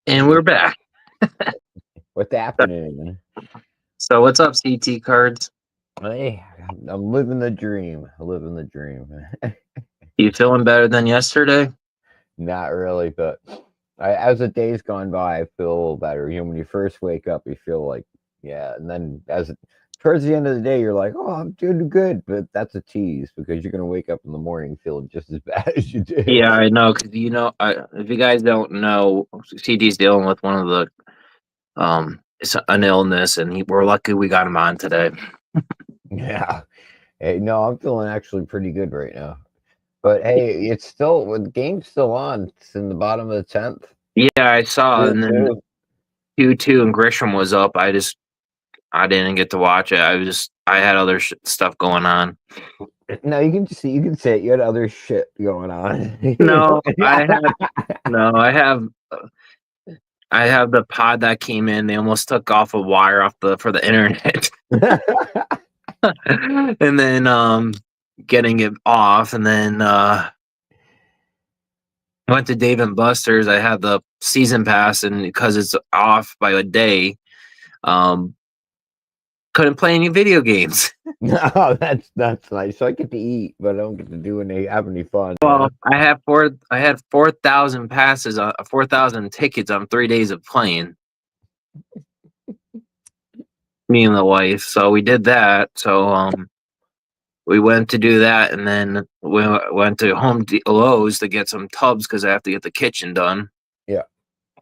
And we're back. What's happening? So what's up, CT cards? Hey, I'm living the dream. Living the dream. You feeling better than yesterday? Not really, but as the days gone by, I feel a little better. When you first wake up, you feel like, yeah, and then towards the end of the day, you're like, oh, I'm doing good, but that's a tease because you're gonna wake up in the morning feeling just as bad as you did. Yeah, I know. Because if you guys don't know, CT's dealing with one of it's an illness, and we're lucky we got him on today. Yeah. Hey, no, I'm feeling actually pretty good right now. But hey, it's still the game's still on. It's in the bottom of the 10th. Yeah, I saw, Two and then two. 2-2, and Grisham was up. I didn't get to watch it. I had other stuff going on. No, you can just see, you can say it. You had other shit going on. No, no, I have the pod that came in. They almost took off a wire off for the internet. And then getting it off, and then went to Dave and Buster's. I had the season pass, and because it's off by a day, um couldn't play any video games. No, that's nice. So I get to eat, but I don't get to do any have any fun. Well, I had 4,000 passes on 4,000 tickets on 3 days of playing, me and the wife. So we did that. So we went to do that, and then we went to Lowe's to get some tubs because I have to get the kitchen done. Yeah,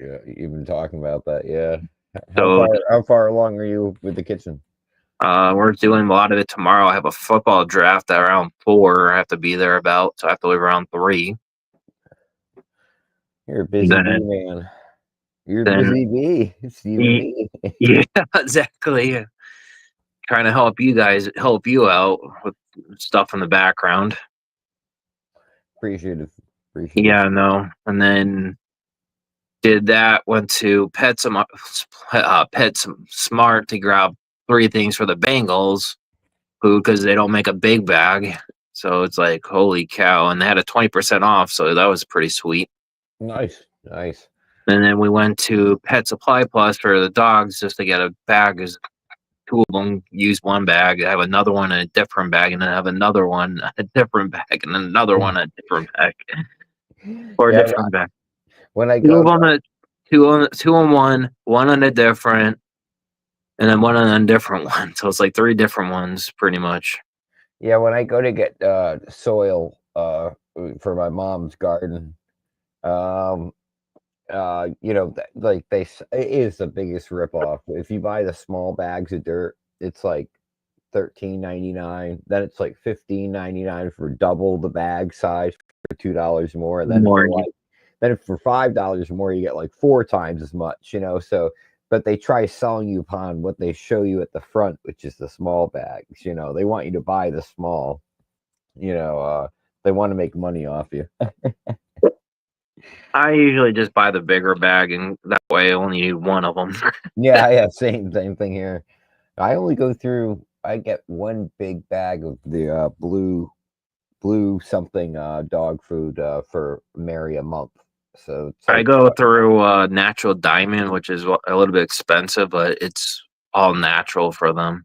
yeah. You've been talking about that. Yeah. So How far along are you with the kitchen? we're doing a lot of it tomorrow. I have a football draft at around 4. I have to be there about, so I have to leave around 3. You're a busy bee, Then, man. You're a then, busy bee. It's you and y- me. yeah, exactly. Trying to help you out with stuff in the background. Appreciative. Appreciative. Yeah, no. And then did that. Went to Pet Smart to grab 3 things for the Bengals food because they don't make a big bag. So it's like, holy cow. And they had a 20% off. So that was pretty sweet. Nice. Nice. And then we went to Pet Supply Plus for the dogs just to get a bag. Cause 2 of them use one bag. I have another one in a different bag, and then I have another one a different bag, and then another one a different bag, or a Yeah. different bag. When I Two go, of them, two on one on a different, and then one on a different one. So it's like 3 different ones, pretty much. yeah, when I go to get soil for my mom's garden, um, like it is the biggest ripoff. If you buy the small bags of dirt, it's like 13.99. Then it's like 15.99 for double the bag size for $2 more. And then More, for $5 more, you get like 4 times as much. So. But they try selling you upon what they show you at the front, which is the small bags. They want you to buy the small. They want to make money off you. I usually just buy the bigger bag, and that way I only need one of them. Yeah, yeah, same thing here. I only go through. I get one big bag of the blue something dog food for Mary a month. So it's I like go through Natural Diamond, which is a little bit expensive, but it's all natural for them.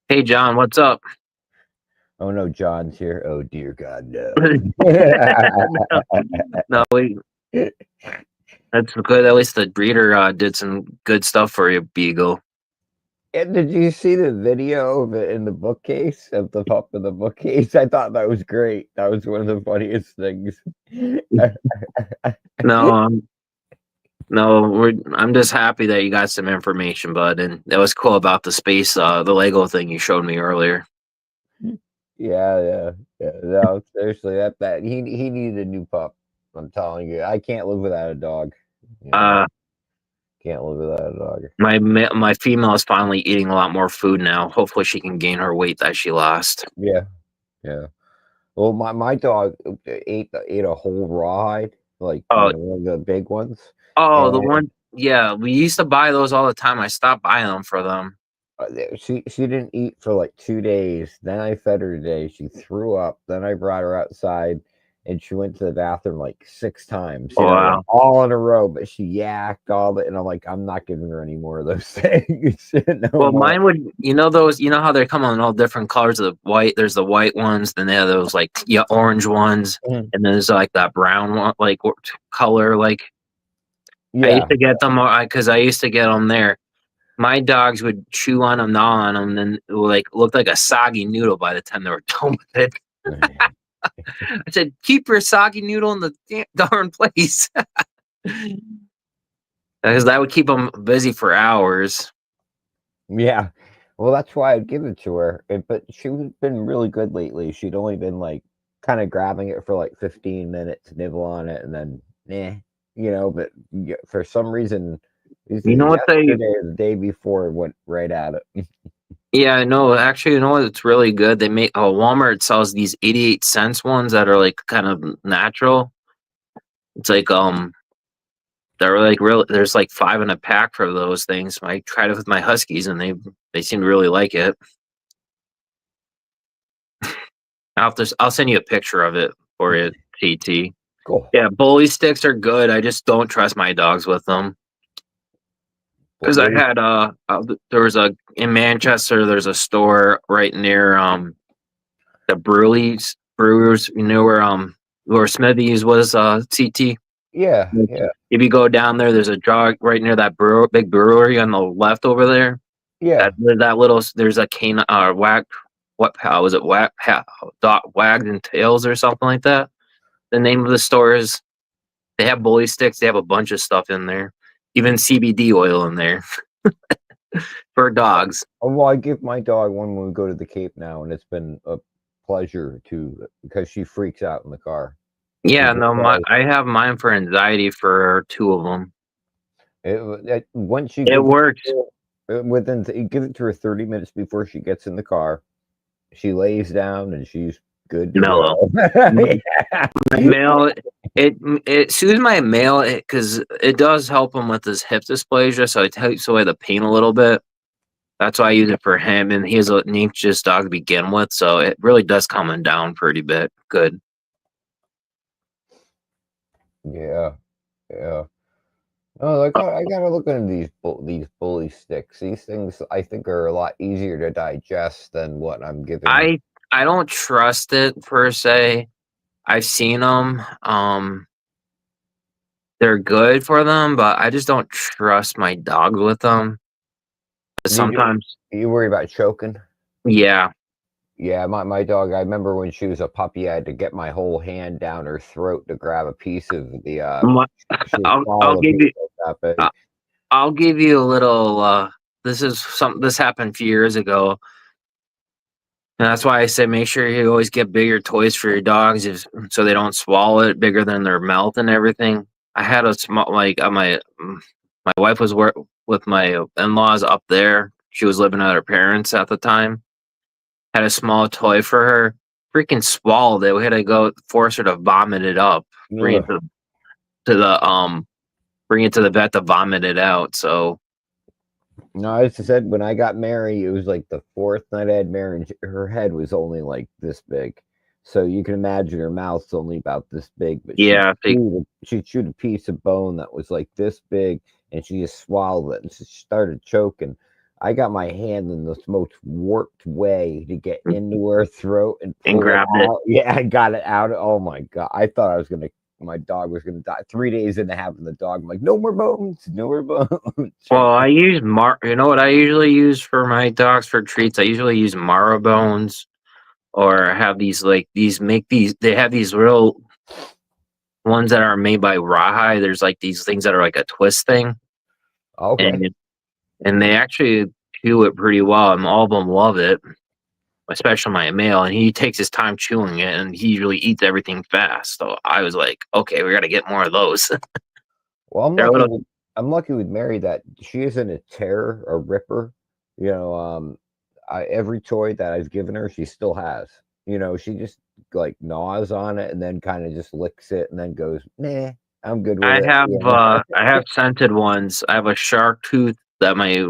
Hey, John, what's up? oh no, John's here. Oh dear God, no. No, no, that's good. At least the breeder did some good stuff for you, Beagle. And did you see the video of it in the bookcase of the pup in the bookcase? I thought that was great. That was one of the funniest things. No, no, I'm just happy that you got some information, bud, and that was cool about the space, the Lego thing you showed me earlier. Yeah. No, seriously, that he needed a new pup. I'm telling you, I can't live without a dog. Uh, Can't live without a dog. my female is finally eating a lot more food now. Hopefully, she can gain her weight that she lost. Yeah, yeah. Well, my dog ate a whole rawhide, like Oh, one of the big ones, oh, the and one. Yeah, we used to buy those all the time. I stopped buying them for them. she didn't eat for like 2 days. Then I fed her today. She threw up. Then I brought her outside, and she went to the bathroom like 6 times, like Wow. all in a row. But she yacked all the, and I'm like, I'm not giving her any more of those things. No Well, more. mine would, those, how they come in all different colors of the white. There's the white ones, then they have those like orange ones, Mhm. and then there's like that brown one, like color. Like I used Yeah, to get them because I used to get them there. My dogs would chew on them, gnaw on them, then it would like look like a soggy noodle by the time they were done with it. I said, "Keep your soggy noodle in the darn place," because that would keep them busy for hours. yeah. Well, that's why I'd give it to her. But she's been really good lately. She'd only been like kind of grabbing it for like 15 minutes, nibble on it, and then But for some reason, You know what they? yesterday or the day before, it went right at it. Yeah, no, actually, you know what? It's really good. They make Walmart sells these 88 cents ones that are like kind of natural. It's like they're like real. There's like 5 in a pack for those things. I tried it with my huskies, and they seem to really like it. I'll send you a picture of it for you, TT. Cool. Yeah, bully sticks are good. I just don't trust my dogs with them What because I bully? had there was a in Manchester. There's a store right near the Brewers. You know where Smithy's was CT. Yeah, yeah, If you go down there, there's a jog right near that big brewery on the left over there. yeah. That little there's a cane wag what how was it wag dot wagged and tails or something like that. The name of the store is. They have bully sticks. They have a bunch of stuff in there, even CBD oil in there for dogs. Well, I give my dog one when we go to the Cape now, and it's been a pleasure to because she freaks out in the car. She Yeah, just no, does. I have mine for anxiety for 2 of them. Once you It give it works. to her, you give it to her 30 minutes before she gets in the car, she lays down and she's good to Mellow. go. My male, it soothes my male because it does help him with his hip dysplasia, so it takes away the pain a little bit. That's why I use it for him, and he's an anxious dog to begin with, so it really does calm him down pretty bit. Good. Yeah, yeah. Oh, I gotta look into these bully sticks. These things I think are a lot easier to digest than what I'm giving. I I don't trust it per se. I've seen them. They're good for them, but I just don't trust my dogs with them. You Sometimes, you worry about choking? yeah. Yeah, my dog. I remember when she was a puppy, I had to get my whole hand down her throat to grab a piece of the. My, She would I'll swallow a give piece you like that big. I- I'll give you a little. This happened a few years ago, and that's why I say make sure you always get bigger toys for your dogs, so they don't swallow it bigger than their mouth and everything. I had a small like my wife was with my in-laws up there. She was living at her parents at the time. Had a small toy for her. Freaking swallowed it. We had to go force her to vomit it up. Bring it Ugh. to the bring it to the vet to vomit it out. So No, as I said, when I got Mary, it was like the fourth night I had Mary, and her head was only like this big. So you can imagine her mouth's only about this big, but yeah, she chewed a piece of bone that was like this big, and she just swallowed it, and she started choking. I got my hand in the most warped way to get into her throat and and pull it grabbed it. out. Yeah, I got it out. Oh my God. I thought my dog was gonna die. 3 days into having the dog, I'm like, no more bones, no more bones. Well, I use You know what I usually use for my dogs for treats? I usually use Bones, or have these like these make these. They have these real ones that are made by Rawhide. There's like these things that are like a twist thing, Okay. and they actually chew it pretty well, and all of them love it. Especially my male, and he takes his time chewing it, and he usually eats everything fast. So I was like, okay, we got to get more of those. Well, They're a little. I'm lucky with Mary that she isn't a terror, a ripper. You know, every toy that I've given her, she still has. She just like gnaws on it and then kind of just licks it and then goes, nah, I'm good with it. I have scented ones. I have a shark tooth that my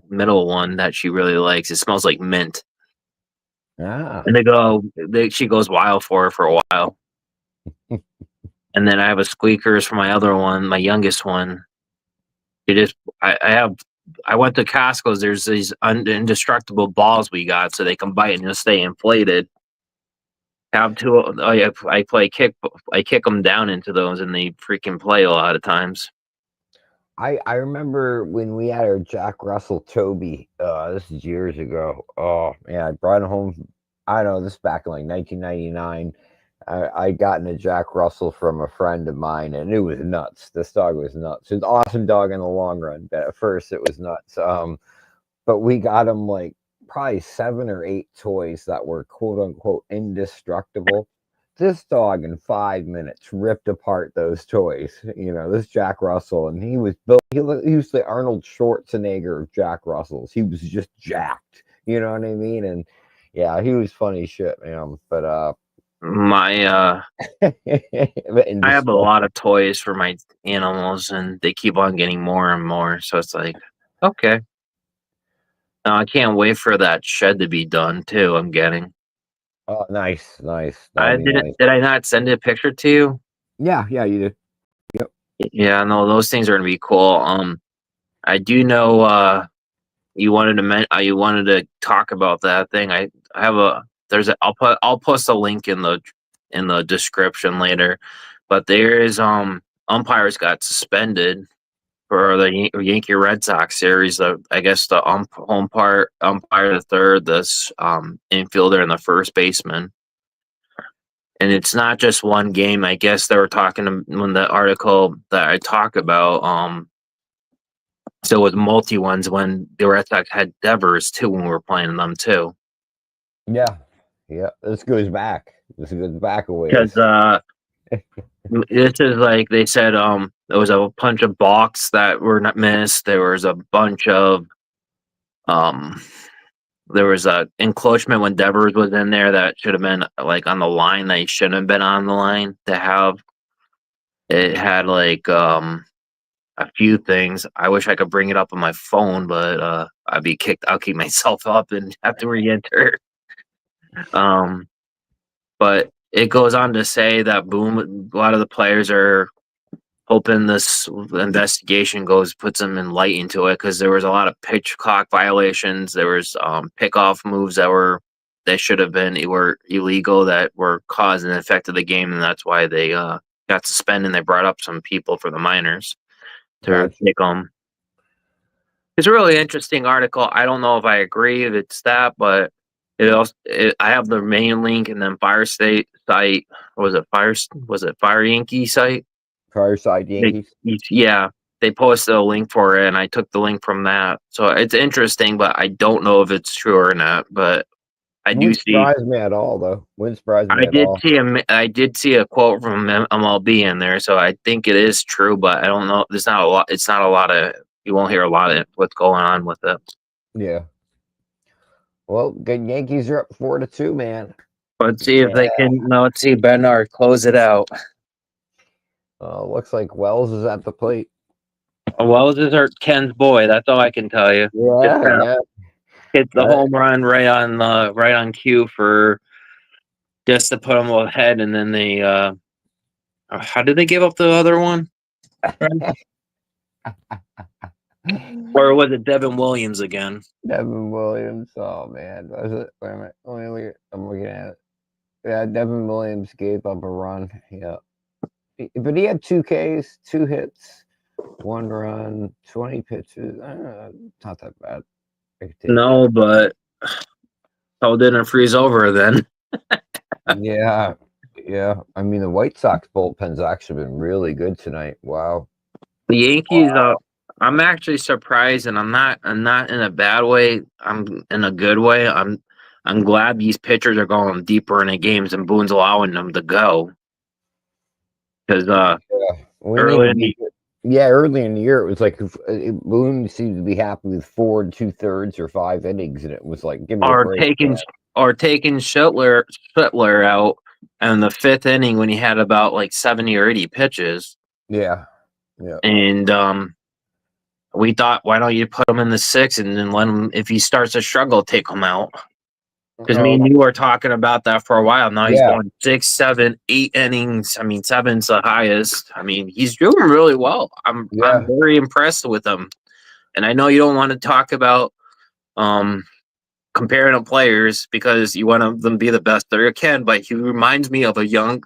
middle one that she really likes. It smells like mint, Ah, and she goes wild for it for a while. And then I have a squeakers for my other one, my youngest one. It is. I have. I went to Costco's. There's these indestructible balls we got, so they can bite and just stay inflated. Have two. I play kick. I kick them down into those, and they freaking play a lot of times. I remember when we had our Jack Russell Toby. This is years ago. Oh man, I brought him home. I don't know, this is back in like 1999. I gotten a Jack Russell from a friend of mine, and it was nuts. This dog was nuts. It was an awesome dog in the long run, but at first it was nuts. But we got him like probably 7 or 8 toys that were quote unquote indestructible. This dog in 5 minutes ripped apart those toys. This Jack Russell, and he was built. He was the Arnold Schwarzenegger of Jack Russells. He was just jacked. You know what I mean? And yeah, he was funny shit, man. But My I have a lot of toys for my animals, and they keep on getting more and more. So it's like, okay. I can't wait for that shed to be done too. I'm getting. Oh, nice, nice. I That'd be didn't. nice. Did I not send a picture to you? Yeah, yeah, you did. Yep. Yeah, no, those things are gonna be cool. I do know. You wanted to talk about that thing. I have a. There's a. I'll post a link in the description later. But there is umpires got suspended for the Yankee Red Sox series. I guess the umpire the third, this infielder, and the first baseman. And it's not just one game. I guess they were talking when the article that I talk about. So it was multi ones when the Red Sox had Devers too when we were playing them too. Yeah, yeah. This goes back. This goes back a Because ways. this is like they said. There was a bunch of balks that were not missed. There was a bunch of um there was a encroachment when Devers was in there that should have been like on the line that he shouldn't have been on the line to have. It had like a few things. I wish I could bring it up on my phone, but I'd be kicked. I'll keep myself up and have to re-enter. Um, but it goes on to say that boom, a lot of the players are hoping this investigation puts them in light into it because there was a lot of pitch clock violations. There was pickoff moves that should have been were illegal that were causing and affected the game, and that's why they got suspended. And they brought up some people for the minors to Gotcha. take them. It's a really interesting article. I don't know if I agree if it's that, but I have the main link and then Fire State site. Was it Fire Yankee site? Fireside They, Yankees. yeah, they posted a link for it, and I took the link from that. So it's interesting, but I don't know if it's true or not. But I do Wouldn't see. surprise me at all, though. Wouldn't surprise me at all. I did see a quote from MLB in there, so I think it is true. But I don't know. There's not a lot. It's not a lot of. You won't hear a lot of what's going on with it. Yeah. Well, good Yankees are up 4-2, man. Let's see if they Yeah. can. No, let's see Bernard close it out. Looks like Wells is at the plate. Well, this is Ken's boy. That's all I can tell you. Just Yeah, yeah. hit the Uh, home run right on cue for just to put them ahead, and then they. How did they give up the other one? Or was it Devin Williams again? Devin Williams. Oh man, was it? Wait a minute. I'm looking at it. Yeah, Devin Williams gave up a run. Yeah, but he had 2 Ks, 2 hits, 1 run, 20 pitches. Not that bad. I could take that. No, but how didn't freeze over then? Yeah, yeah. I mean, the White Sox bullpen's actually been really good tonight. Wow. The Yankees. I'm actually surprised, and I'm not. I'm not in a bad way. I'm in a good way. I'm glad these pitchers are going deeper in the games, and Boone's allowing them to go because Yeah, we need early to in be. the Yeah, early in the year, it was like Boone seemed to be happy with 4 2/3 or 5 innings, and it was like, give me a or break, taking man. or taking Shuttler out in the fifth inning when he had about like 70 or 80 pitches, Yeah, yeah. and we thought, why don't you put him in the sixth and then let him if he starts to struggle, take him out. Because me Oh, and you were talking about that for a while. Now he's yeah, going 6, 7, 8 innings. I mean, seven's the highest. I mean, he's doing really well. I'm yeah, very impressed with him. And I know you don't want to talk about um comparing the players because you want them to be the best they can, but he reminds me of a young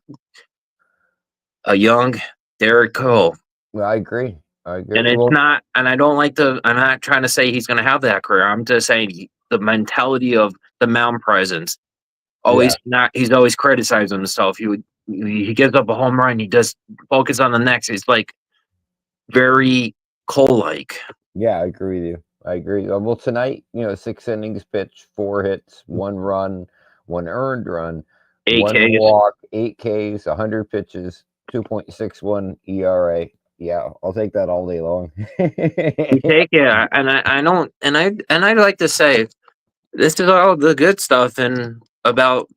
Derek Cole. I agree. I And agree. it's Well, not, and I don't like I'm not trying to say he's going to have that career. I'm just saying the mentality of the mound presence. yeah, He's always criticizing himself. He gives up a home run. He just focus on the next. It's like very Cole like. yeah, I agree with you. I agree. Well, tonight, 6 innings pitched, 4 hits, 1 run, 1 earned run, one AKs. walk, 8 Ks, 100 pitches, 2.61 ERA. Yeah, I'll take that all day long. You take it, and I don't, and I like to say this is all the good stuff, and about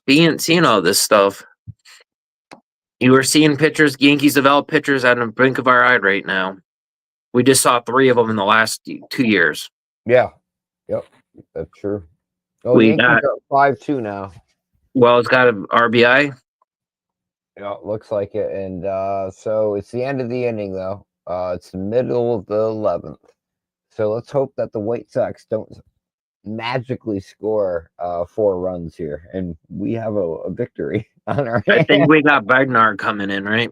seeing all this stuff. You were seeing pitchers, Yankees develop pitchers at the blink of our eye right now. We just saw 3 of them in the last 2 years. Yeah, yep, that's true. Oh, We Yankees got are 5-2 now. Wells got an RBI. Yeah, it looks like it. And so it's the end of the inning, though. It's the middle of the 11th. So let's hope that the White Sox don't magically score 4 runs here, and we have a victory on our I think hands. we got Bednar coming in, right?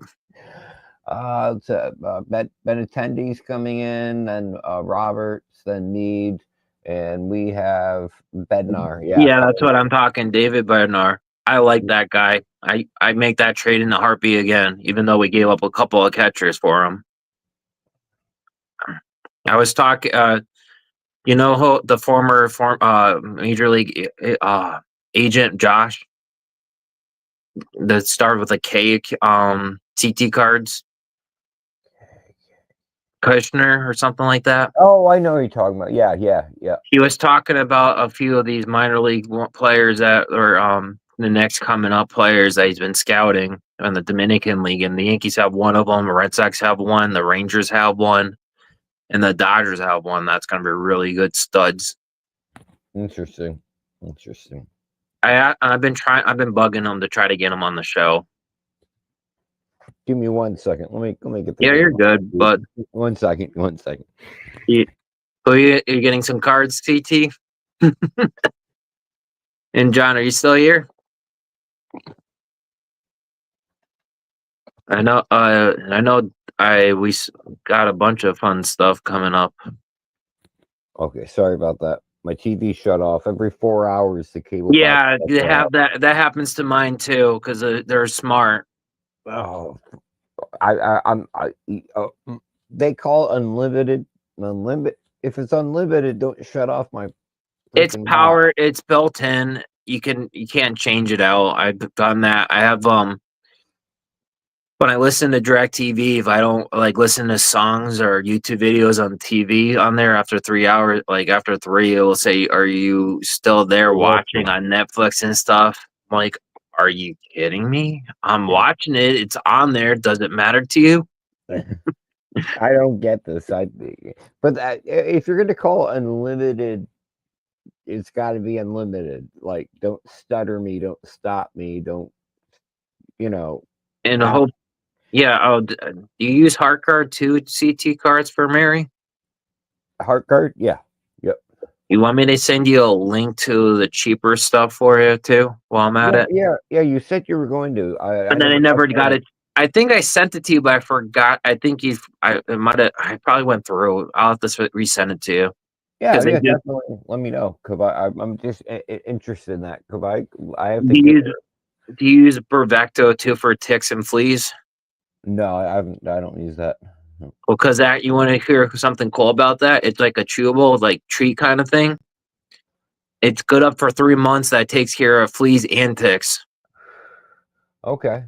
Benintendi's coming in, then Roberts, then Mead, and we have Bednar. Yeah, Yeah, that's what I'm talking. David Bednar. I like that guy. I make that trade in the heartbeat again, even though we gave up a couple of catchers for him. I was talking. The former major league agent Josh that started with a K, CT cards, Kushner or something like that. Oh, I know who you're talking about. Yeah, yeah, yeah. He was talking about a few of these minor league players that are the next coming up players that he's been scouting in the Dominican League, and the Yankees have one of them, the Red Sox have one, the Rangers have one, and the Dodgers have one. That's going to be really good studs. Interesting. Interesting. I've been bugging him to try to get him on the show. Give me 1 second. Let me get the Yeah, name. you're good, but 1 second. 1 second. you're getting some cards, CT. And John, are you still here? I know. We got a bunch of fun stuff coming up. Okay, sorry about that. My TV shut off every 4 hours. The cable. Yeah, box you shut have off. that. That happens to mine too because they're smart. Oh, they call unlimited. Unlimited. If it's unlimited, don't shut off my It's freaking box. power. It's built in. You can't change it out. I've done that. I have when I listen to DirecTV, if I don't like listen to songs or YouTube videos on TV on there after 3 hours, like after 3, it will say, "Are you still there watching on Netflix and stuff?" I'm like, are you kidding me? I'm watching it. It's on there. Does it matter to you? I don't get this. But if you're going to call unlimited, it's got to be unlimited. Like, don't stutter me, don't stop me, don't you know? And I Have hope, yeah. Oh, do you use HeartCard too? CT cards for Mary? heart card? Yeah, yep, You want me to send you a link to the cheaper stuff for you too while I'm at yeah, it? yeah, yeah. You said you were going to. I And then I never got never that. got it. I think I sent it to you, but I forgot. I think it might have. I probably went through. I'll have to resend it to you Yeah, because they yeah, do. definitely. Let me know because I'm just interested in that because I have to Do get you use there. do you use Bravecto too for ticks and fleas? No, I haven't. I don't use that. Well, because that you want to hear something cool about that? It's like a chewable, like treat kind of thing. It's good up for 3 months. That takes care of fleas and ticks. Okay,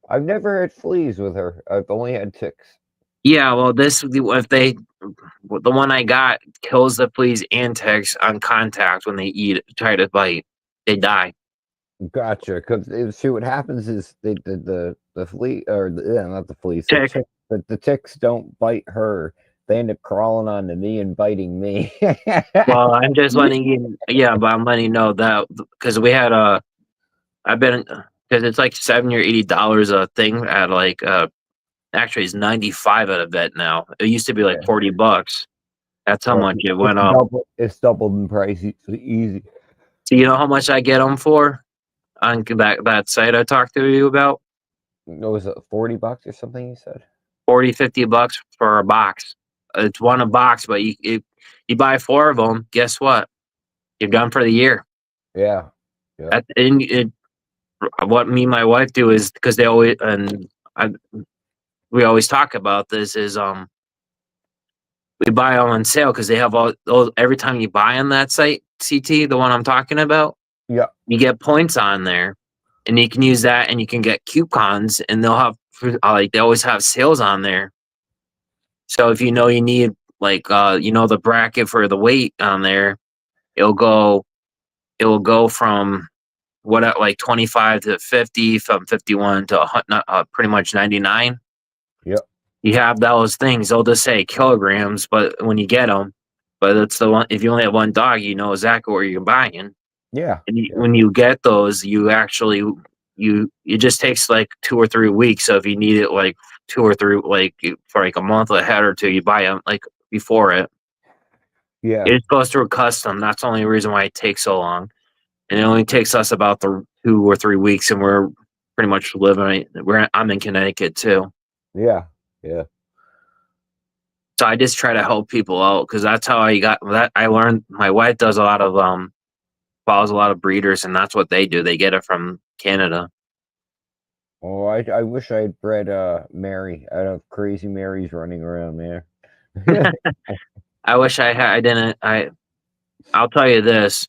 I've never had fleas with her. I've only had ticks. Yeah, well, the one I got kills the fleas and ticks on contact when they try to bite, they die. Gotcha. Because see, what happens is the flea or yeah, not the fleas, Tick. the ticks don't bite her. they end up crawling onto me and biting me. Well, I'm just letting you, yeah, but I'm letting you know that because we had I've been because it's like $70 or $80 a thing at like actually it's 95 at a vet now. It used to be like $40. That's how Oh, much it it's went up. double. It's doubled in price. Easy. Do you know how much I get them for on that site I talked to you about? What was it, $40 or something? You said. 40, $50 for a box. It's one a box, but you buy 4 of them. Guess what? You're done for the year. Yeah. Yeah. What me and my wife do is because they always I, we always talk about this is we buy them on sale because they have all those every time you buy on that site CT the one I'm talking about Yeah. you get points on there and you can use that and you can get coupons and they'll have like they always have sales on there. So if you know you need like the bracket for the weight on there, it'll go it will go from what like 25 to 50, from 51 to pretty much 99. Yeah. You have those things. They'll just say kilograms, but when you get them, but it's the one. If you only have one dog, you know exactly what you're buying. Yeah. And Yeah. when you get those, you actually it just takes like 2 or 3 weeks. So if you need it like 2 or 3 like for like a month ahead or two, you buy them like before it. Yeah. It goes through custom. That's the only reason why it takes so long. And it only takes us about the 2 or 3 weeks, and we're pretty much living. I'm in Connecticut too. Yeah. Yeah. So I just try to help people out because that's how I got that. I learned my wife does a lot of follows a lot of breeders, and that's what they do. They get it from Canada. Oh, I wish I had bred Mary. I have crazy Marys running around there. I wish I had. I didn't. I'll tell you this: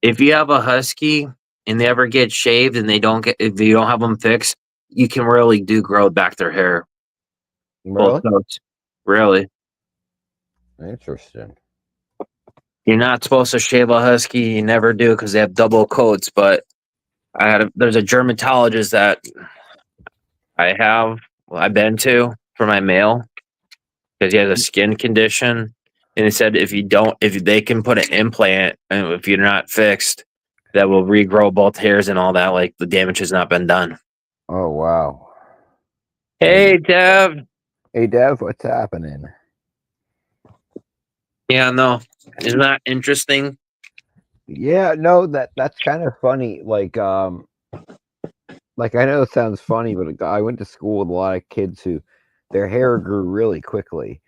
if you have a husky and they ever get shaved and if you don't have them fixed, you can really do grow back their hair. Both Really? coats, really. Interesting. You're not supposed to shave a husky. You never do because they have double coats. But there's a dermatologist that I've been to for my male because he has a skin condition, and he said if they can put an implant, and if you're not fixed, that will regrow both hairs and all that. Like the damage has not been done. Oh wow. Hey, Dev. Hey Dev, what's happening? Yeah, no, isn't that interesting? Yeah, no, that's kind of funny. Like I know it sounds funny, but I went to school with a lot of kids who their hair grew really quickly,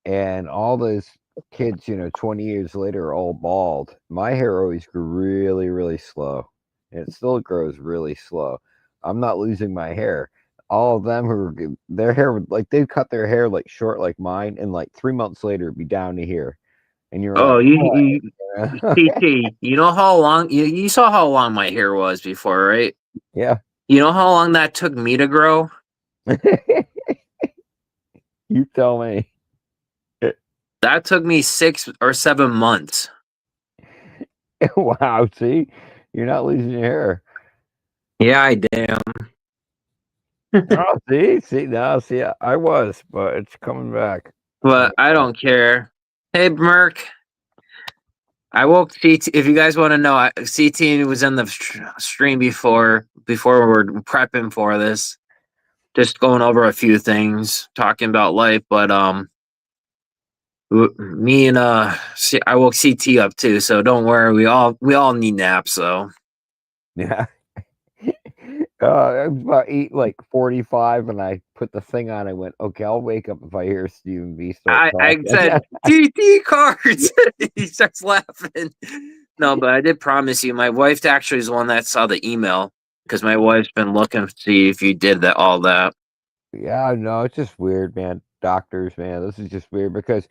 and all those kids, 20 years later, are all bald. My hair always grew really, really slow, and it still grows really slow. I'm not losing my hair. All of them their hair would like they'd cut their hair like short like mine, and like 3 months later, it'd be down to here, and you're Oh, like, what? PT. You know how long you saw how long my hair was before, right? Yeah. You know how long that took me to grow? You tell me. That took me 6 or 7 months. Wow, see? You're not losing your hair. Yeah, I damn. Oh, see, now, see, I was, but it's coming back. But I don't care. Hey, Merc. I woke CT. If you guys want to know, CT was in the stream before we were prepping for this. Just going over a few things, talking about life. But me and I woke CT up too. So don't worry. We all need naps. So Yeah. I was about 45, and I put the thing on. I went, okay, I'll wake up if I hear Stephen B start I talking. said TT cards. He starts laughing. No, but I did promise you. My wife actually is the one that saw the email because my wife's been looking to see if you did all that. Yeah, no, it's just weird, man. Doctors, man, this is just weird because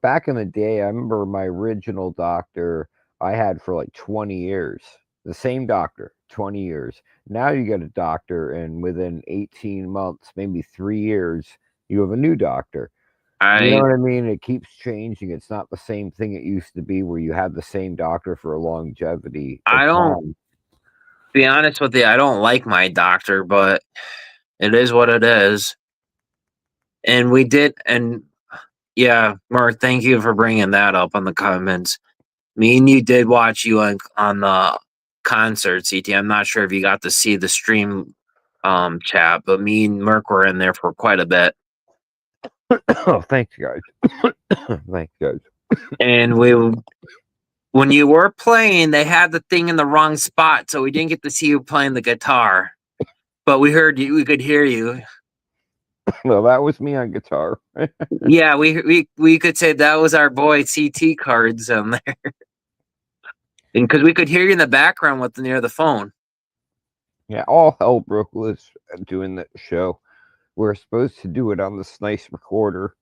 back in the day, I remember my original doctor I had for like 20 years. The same doctor, 20 years. Now you get a doctor, and within 18 months, maybe 3 years, you have a new doctor. You know I what I mean? It keeps changing. It's not the same thing it used to be where you have the same doctor for a longevity of I don't time. be honest with you. I don't like my doctor, but it is what it is. And we did, and yeah, Mark, thank you for bringing that up on the comments. Me and you did watch you on the concert, CT. I'm not sure if you got to see the stream chat, but me and Merc were in there for quite a bit. Oh, thanks, guys. Thanks, guys. And when you were playing, they had the thing in the wrong spot, so we didn't get to see you playing the guitar. But we heard you, we could hear you. Well, that was me on guitar. Yeah, we could say that was our boy CT cards on there. And because we could hear you in the background with near the phone. Yeah, all hell broke loose doing that show. We were supposed to do it on this nice recorder,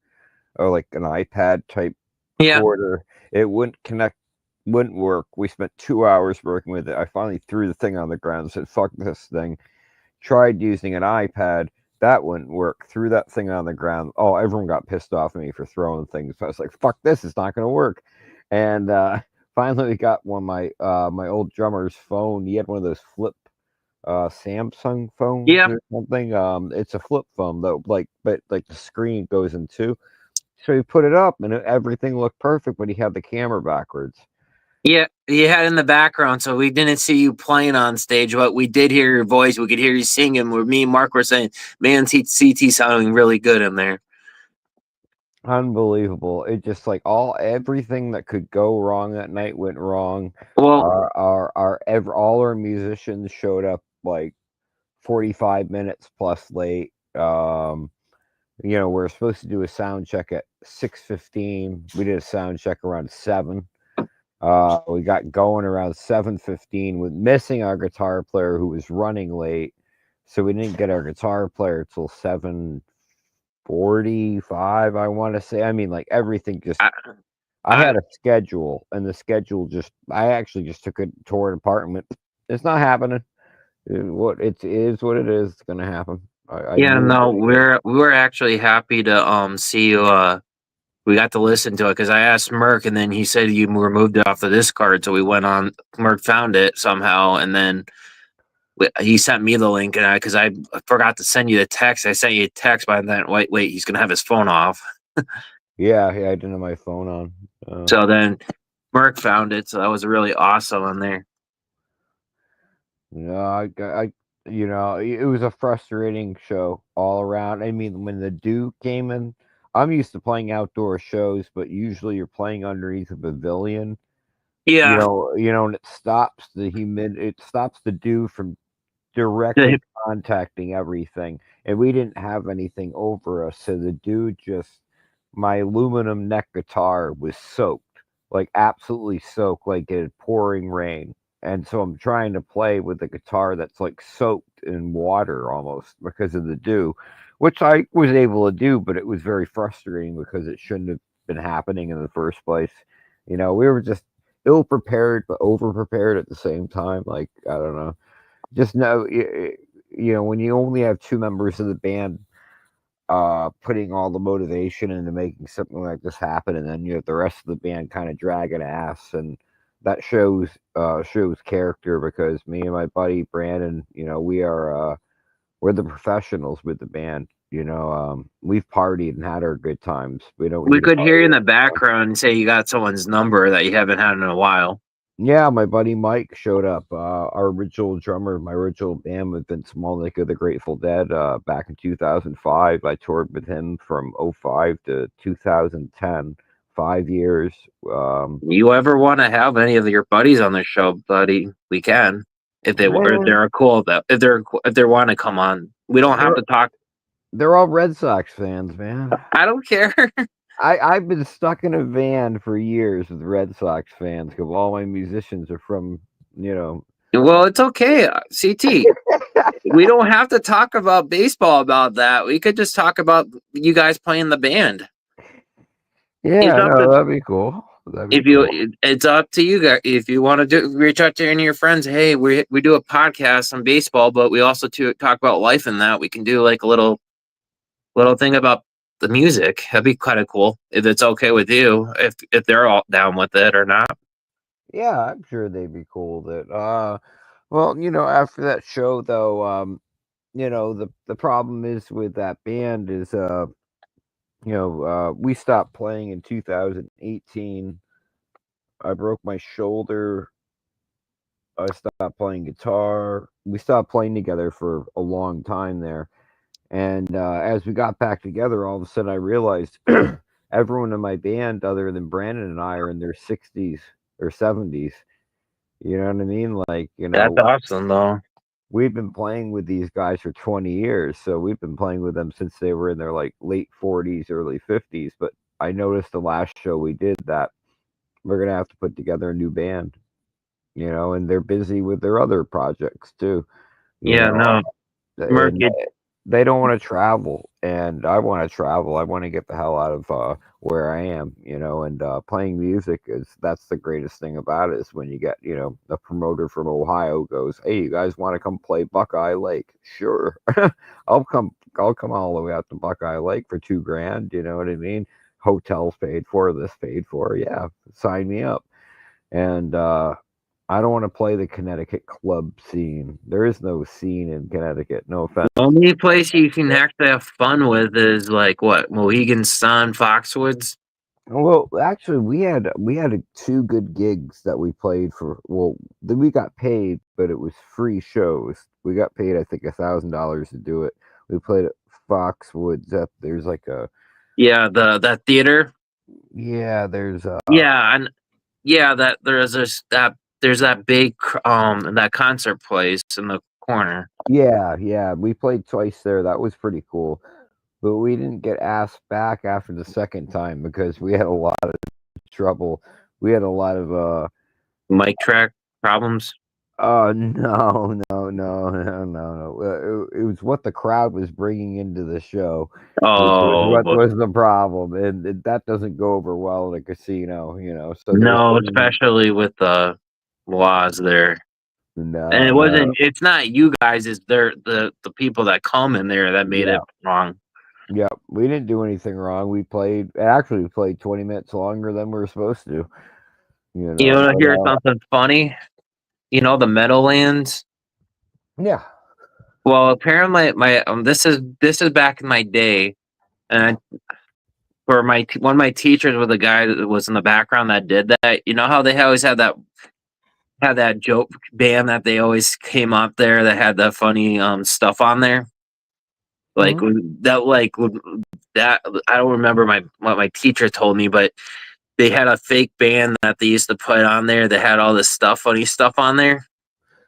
or like an iPad type Yeah, recorder. It wouldn't connect, wouldn't work. We spent 2 hours working with it. I finally threw the thing on the ground and said, fuck this thing. Tried using an iPad. That wouldn't work. Threw that thing on the ground. Oh, everyone got pissed off at me for throwing things. So I was like, fuck this, it's not going to work. And finally, we got one of my old drummer's phone. He had one of those flip Samsung phones yeah, or something. It's a flip phone though, but like the screen goes in two. So he put it up and everything looked perfect, but he had the camera backwards. yeah. You had in the background, so we didn't see you playing on stage, but we did hear your voice. We could hear you singing. Where me and Mark were saying, "Man, CT sounding really good in there." Unbelievable. It just like everything that could go wrong that night went wrong. Well, All our musicians showed up like 45 minutes plus late. We're supposed to do a sound check at 6:15. We did a sound check around 7. We got going around 7:15 with missing our guitar player who was running late. So we didn't get our guitar player till 7:45, I want to say. I mean, like everything just I, I I had a schedule and the schedule I actually just took it tore it apart and went, it's not happening. What it is what it is, it's gonna happen. I yeah, knew no, going in. we were actually happy to see you. We got to listen to it because I asked Merc, and then he said you removed it off the discard. So we went on. Merc found it somehow, and then he sent me the link, and because I forgot to send you the text, I sent you a text. By then, wait, he's gonna have his phone off. Yeah, I didn't have my phone on. So then Merc found it, so that was really awesome on there. No, it was a frustrating show all around. I mean, when the dew came in, I'm used to playing outdoor shows, but usually you're playing underneath a pavilion. Yeah, And it stops the dew from directly contacting everything. And we didn't have anything over us, so the dew my aluminum neck guitar was soaked, like absolutely soaked, like it had pouring rain. And so I'm trying to play with a guitar that's like soaked in water almost because of the dew, which I was able to do, but it was very frustrating because it shouldn't have been happening in the first place. We were just ill prepared but over prepared at the same time. Like, I don't know. Just know, when you only have two members of the band putting all the motivation into making something like this happen, and then you have the rest of the band kind of dragging ass, and that shows character because me and my buddy Brandon, we're the professionals with the band. We've partied and had our good times. We don't we need to could hear you in party. the background and say you got someone's number that you haven't had in a while. Yeah, my buddy Mike showed up. Our original drummer, my original band with Vince Molnick of the Grateful Dead, back in 2005. I toured with him from '05 to 2010, 5 years. You ever want to have any of your buddies on the show, buddy? We can if Man, they're cool if they want to come on. We don't have they're to talk. they're all Red Sox fans, man. I don't care. I've been stuck in a van for years with Red Sox fans because all my musicians are from, you know. Well, it's okay, CT. We don't have to talk about baseball about that. We could just talk about you guys playing the band. It's Yeah, up no, to that'd be cool. That'd be if you. cool. It's up to you guys. If you want to reach out to any of your friends. Hey, we do a podcast on baseball, but we also talk about life and that. We can do like a little thing about the music. That'd be kind of cool if it's okay with you. If they're all down with it or not. Yeah, I'm sure they'd be cool with it. Well, after that show though, the problem is with that band is We stopped playing in 2018. I broke my shoulder. I stopped playing guitar. We stopped playing together for a long time there. And as we got back together, all of a sudden I realized everyone in my band, other than Brandon and I, are in their 60s or 70s. You know what I mean? Like, That's awesome, though. we've been playing with these guys for 20 years. So we've been playing with them since they were in their like late 40s, early 50s. But I noticed the last show we did that we're going to have to put together a new band, and they're busy with their other projects too, you Yeah, know, no, Merc, and they don't want to travel, and I want to travel. I want to get the hell out of where I am, and playing music that's the greatest thing about it is when you get, a promoter from Ohio goes, "Hey, you guys want to come play Buckeye Lake?" Sure. I'll come all the way out to Buckeye Lake for $2,000, you know what I mean? Hotels paid for, this paid for. Yeah, sign me up. And I don't want to play the Connecticut club scene. There is no scene in Connecticut. No offense. the only place you can actually have fun with is like what Mohegan Sun, Foxwoods. Well, actually, we had two good gigs that we played for. Well, then we got paid, but it was free shows. We got paid, I think, $1,000 to do it. We played at Foxwoods. There's like a Yeah, that theater. yeah. There's Yeah, and yeah, that there's that big that concert place in the corner. yeah. We played twice there. That was pretty cool. But we didn't get asked back after the second time because we had a lot of trouble. We had a lot of Mic track problems. no, no, no, no, no, no. It was what the crowd was bringing into the show, which was Oh, what but was the problem, and that doesn't go over well at a casino, So they were no, bringing especially with the laws there. And no, no, it's not you guys, it's the people that come in there that made yeah, it wrong. yeah. We didn't do anything wrong. We played actually we played 20 minutes longer than we were supposed to, You want to But hear something funny? You know the Meadowlands? yeah. Well, apparently my this is back in my day, and for one of my teachers was a guy that was in the background that did that. You know how they always had that joke band that they always came up there that had the funny stuff on there, like Mhm. that that I don't remember what my teacher told me, but they had a fake band that they used to put on there that had all this funny stuff on there.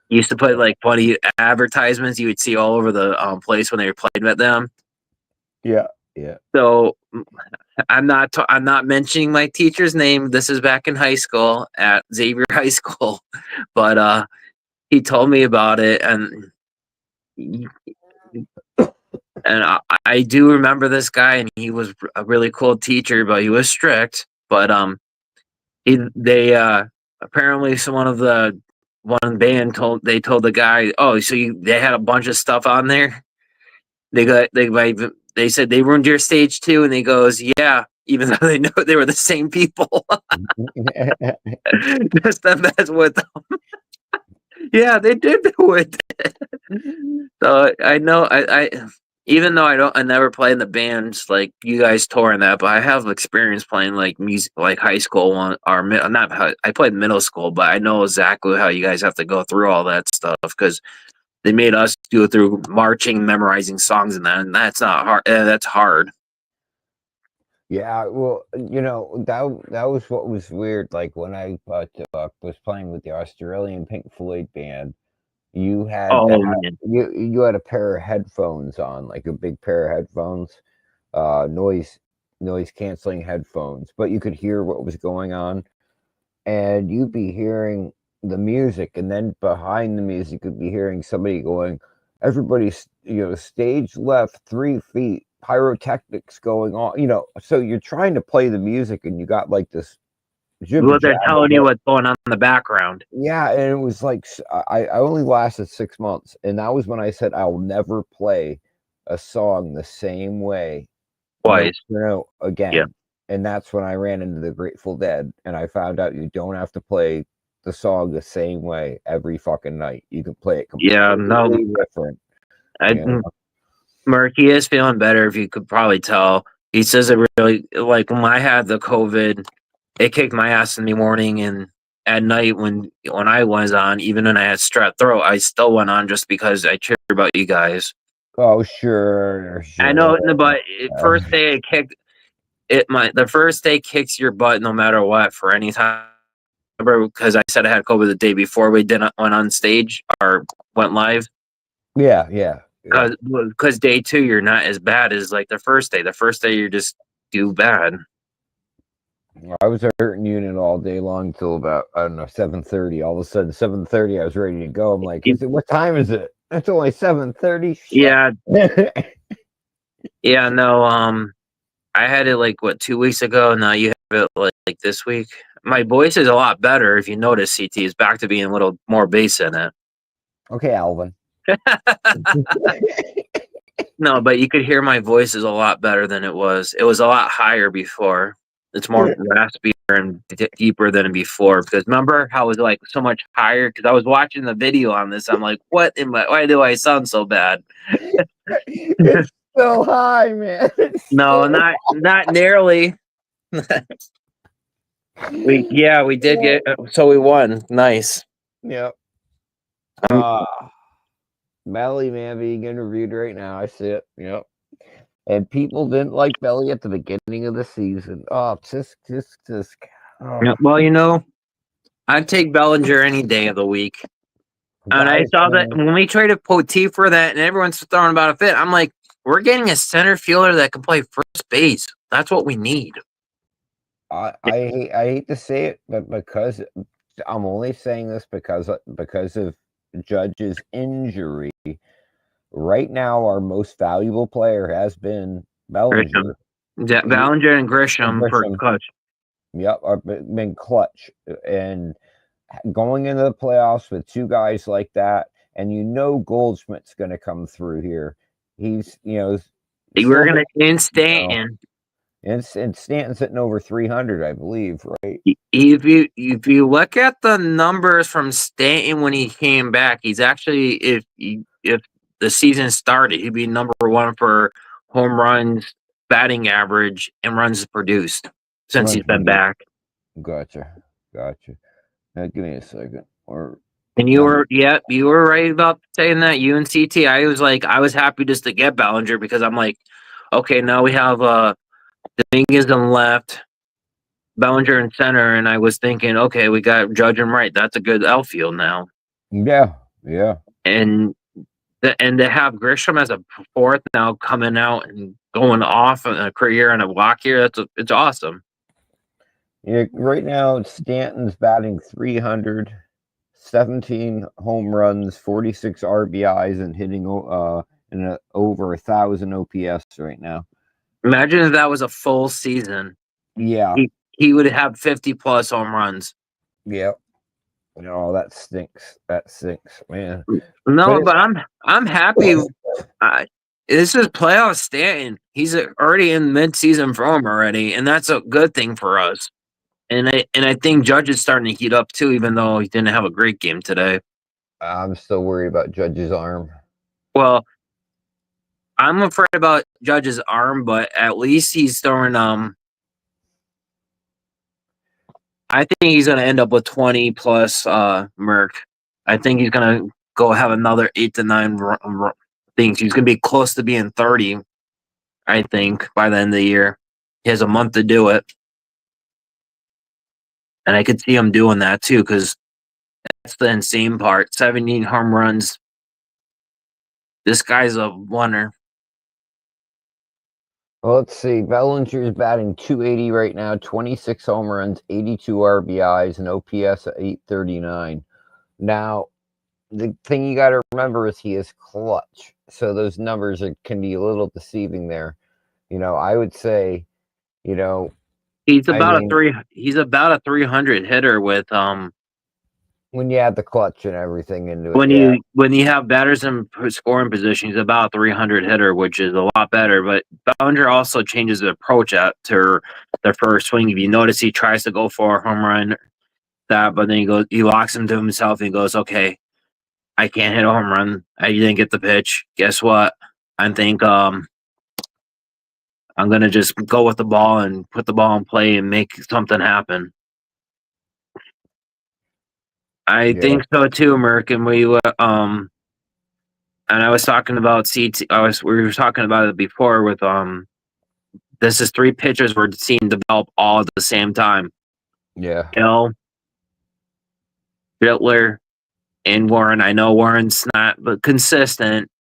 Used to put like funny advertisements you would see all over the place when they were playing with them. Yeah, yeah. So I'm not mentioning my teacher's name. This is back in high school at Xavier High School, but he told me about it, and I do remember this guy, and he was a really cool teacher, but he was strict. But they apparently one band told the guy, oh, so they had a bunch of stuff on there. They said they ruined your stage too, and he goes, yeah, even though they know they were the same people. Just that mess with them. Yeah, they did do it. So I know I even though I never played in the bands like you guys tour and that, but I have experience playing like music like high school one or not I played middle school, but I know exactly how you guys have to go through all that stuff because they made us do it through marching, memorizing songs, and that's not hard. That's hard. Yeah, well, that was what was weird. Like when I was playing with the Australian Pink Floyd band, you had to Oh have man, you had a pair of headphones on, like a big pair of headphones, noise canceling headphones, but you could hear what was going on, and you'd be hearing the music, and then behind the music, you'd be hearing somebody going, "Everybody's stage left 3 feet." Pyrotechnics going on, so you're trying to play the music and you got like this jibber well, they're jabber. telling you what's going on in the background Yeah, and it was like I only lasted 6 months, and that was when I said I'll never play a song the same way, no, twice. no, Yeah, again. And that's when I ran into the Grateful Dead, and I found out you don't have to play the song the same way every fucking night. You can play it yeah. No, completely different. I, You know? Murky is feeling better. If you could probably tell, He says it really like when I had the COVID, it kicked my ass in the morning and at night when I was on, even when I had strep throat, I still went on just because I cared about you guys. Oh, sure, I sure. know, but first day it kicked it. The first day kicks your butt no matter what for any time. Remember, because I said I had COVID the day before we didn't went on stage or went live. Yeah, yeah, yeah. Because day two you're not as bad as like the first day. The first day you're just do bad. I was a hurting unit all day long till about, I don't know, 7:30. All of a sudden, 7:30, I was ready to go. I'm like, what time is it? It's only 7:30. Shit. Yeah, yeah, no. I had it like what 2 weeks ago. Now you have it like this week. My voice is a lot better. If you notice, CT is back to being a little more bass in it. Okay, Alvin. No, but you could hear my voice is a lot better than it was. It was a lot higher before. It's more raspier and deeper than before. Because remember how it was like so much higher? Because I was watching the video on this. I'm like, what? Why do I sound so bad? It's so high, man. No, not nearly. We did get so we won. Nice. Yep. Um, Belly man being interviewed right now. I see it. Yep. And people didn't like Belly at the beginning of the season. Oh, just. yeah, Oh. well, I'd take Bellinger any day of the week. And I Guys, saw that man, when we traded Poteet for that, and everyone's throwing about a fit. I'm like, we're getting a center fielder that can play first base. That's what we need. I hate to say it, but because I'm only saying this because of Judge's injury. Right now, our most valuable player has been Grisham, Bellinger. Ballinger and And Grisham for Grisham, clutch. yep, been clutch. And going into the playoffs with two guys like that, and Goldschmidt's going to come through here. He's We're still gonna in you know, Stanton. and Stanton's sitting over 300, I believe, right? If you look at the numbers from Stanton when he came back, he's actually if the season started, he'd be number one for home runs, batting average, and runs produced since he's Runs been produced. back. Gotcha. Now, give me a second. Or And now, you were right about saying that. You and CT, I was happy just to get Ballinger because I'm like, okay, now we have Dominguez on left, Bellinger in center, and I was thinking, okay, we got Judge and right. That's a good outfield now. yeah. And to have Grisham as a fourth now coming out and going off in a career and a walk here, it's awesome. Yeah, right now Stanton's batting 300, 17 home runs, 46 RBIs, and hitting over 1,000 OPS right now. Imagine if that was a full season. Yeah, He would have 50 plus home runs. yeah. Oh, that stinks. That stinks, man. No, But but I'm happy. This is playoff Stanton. He's already in mid-season form already, and that's a good thing for us. And I think Judge is starting to heat up too, even though he didn't have a great game today. I'm still worried about Judge's arm. Well, I'm afraid about Judge's arm, but at least he's throwing. I think he's going to end up with 20 plus Merc. I think he's going to go have another 8 to 9 things. He's going to be close to being 30. I think by the end of the year, he has a month to do it, and I could see him doing that too because that's the insane part. 17 home runs. This guy's a winner. Well, let's see. Bellinger's batting 280 right now, 26 home runs, 82 RBIs, and OPS at 839. Now, the thing you got to remember is he is clutch. So those numbers can be a little deceiving there. I would say, He's about a 300 hitter with when you add the clutch and everything into it, when yeah. you have batters in scoring position, he's about a 300 hitter, which is a lot better. But Bellinger also changes the approach to the first swing. If you notice, he tries to go for a home run, but then he locks him to himself and he goes, "Okay, I can't hit a home run. I didn't get the pitch. Guess what? I think I'm gonna just go with the ball and put the ball in play and make something happen. I Yeah. think so too, Merc. And and I was talking about CT. We were talking about it before with this is three pitchers we're seeing develop all at the same time. Yeah. Hill, Bitler, and Warren. I know Warren's not but consistent,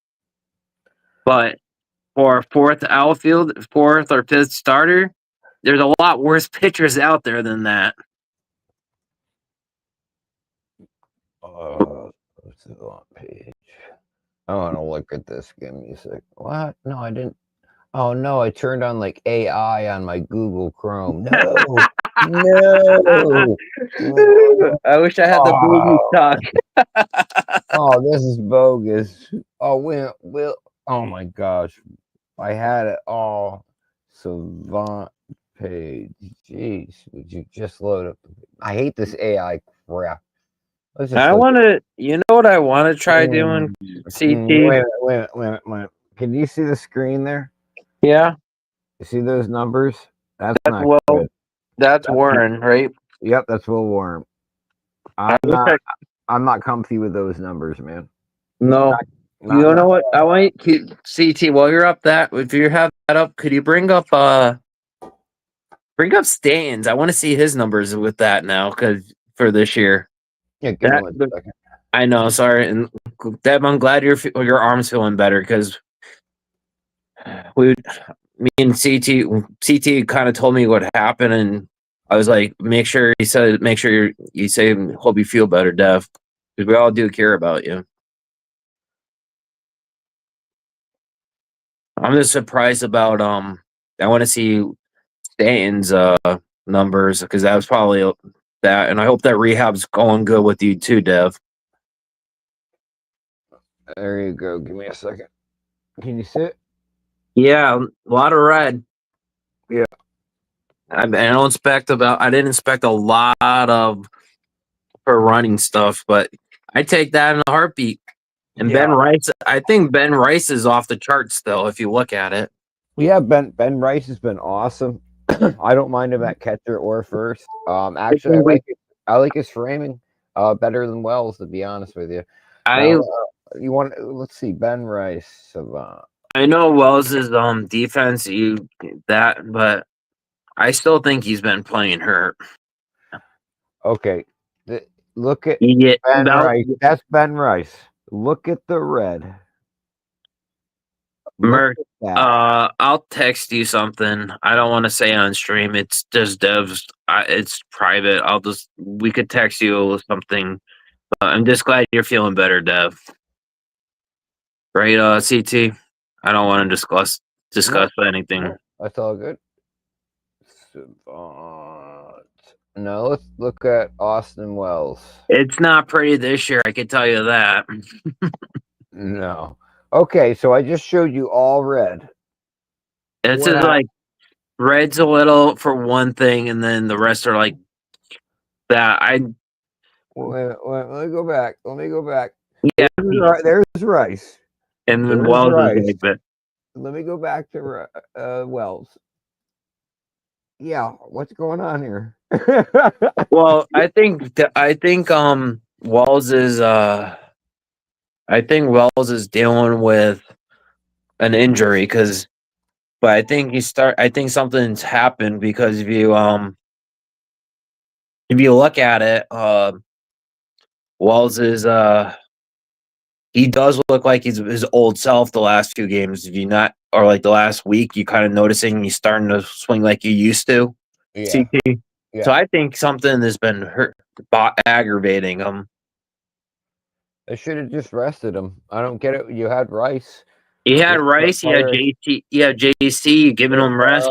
but for fourth or fifth starter, there's a lot worse pitchers out there than that. What's the on page? I want to look at this. Give me a sec. What? No, I didn't. Oh no, I turned on like AI on my Google Chrome. No, no. I wish I had the booby Oh, talk. oh, this is bogus. Oh, Will. Oh my gosh, I had it all. Savant page. Jeez, would you just load up? I hate this AI crap. Let's just I look. want to, you know what I want to try doing? CT. Wait a minute. Can you see the screen there? Yeah, You see those numbers? That's that's not Will. good. That's Warren, right? Yep, that's Will Warren. I'm I wish not. I I'm not comfy with those numbers, man. no. Not You enough. know what? I want CT. While you're up, that if you have that up, could you bring up Stains? I want to see his numbers with that now, because for this year. Yeah, give me That 1 second. I know. Sorry, and Deb, I'm glad your arm's feeling better because we, me and CT kind of told me what happened, and I was like, make sure he said, make sure you say, hope you feel better, Dev, because we all do care about you. I'm just surprised about I want to see Stanton's numbers because that was probably that, and I hope that rehab's going good with you too, Dev. There you go. Give me a second. Can you see it? Yeah, a lot of red. Yeah. I didn't expect a lot of for running stuff, but I take that in a heartbeat. And Yeah. Ben Rice, I think Ben Rice is off the charts still if you look at it. Yeah. Ben Rice has been awesome. I don't mind him at catcher or first. I Actually, I think we like it. I like his framing. Better than Wells, to be honest with you. Now, I you want? Let's see. Ben Rice. I know Wells's defense but I still think he's been playing hurt. Okay. Look at You get Ben Bell Rice. That's Ben Rice. Look at the red. Look Merc, at that. I'll text you something. I don't want to say on stream. It's just devs. It's private. We could text you something. I'm just glad you're feeling better, Dev. Right, CT? I don't want to discuss anything. No, that's all good. Savant. Now let's look at Austin Wells. It's not pretty this year, I can tell you that. No. Okay, so I just showed you all red. It's What just happened? like red's a little for one thing, and then the rest are like that. Let me go back. Let me go back. Yeah, There's Rice. and then There's Wells is Rice. like that. Let me go back to Wells. Yeah, what's going on here? Well, Wells is Wells is dealing with an injury but I think something's happened because if you look at it, Wells is he does look like he's his old self the last few games. If you not or like the last week, you kind of noticing he's starting to swing like he used to. Yeah, CT. So yeah. I think something has been aggravating him. They should have just rested him. I don't get it. You had Rice. He had Just Rice, he had player. JC, you giving him rest.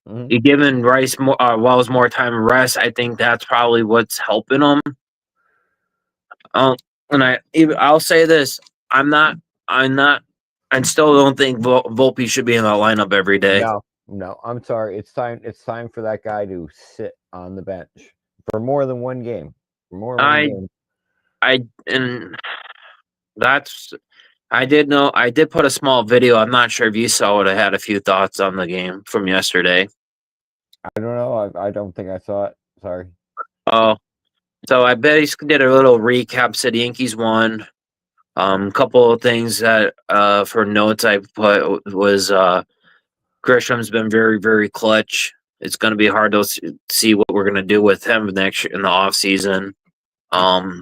Mhm. You giving Rice Wells more time to rest. I think that's probably what's helping him. And I'll say this: I'm not, I'm not, I still don't think Volpe should be in that lineup every day. No. I'm sorry. It's time. It's time for that guy to sit on the bench for more than one game. For more than one I, game. I, and that's I did know. I did put a small video. I'm not sure if you saw it. I had a few thoughts on the game from yesterday. I don't know. I don't think I saw it. Sorry. Oh, so I basically did a little recap. Said the Yankees won. Couple of things that for notes I put was Grisham's been very, very clutch. It's going to be hard to see what we're going to do with him next year in the off season. But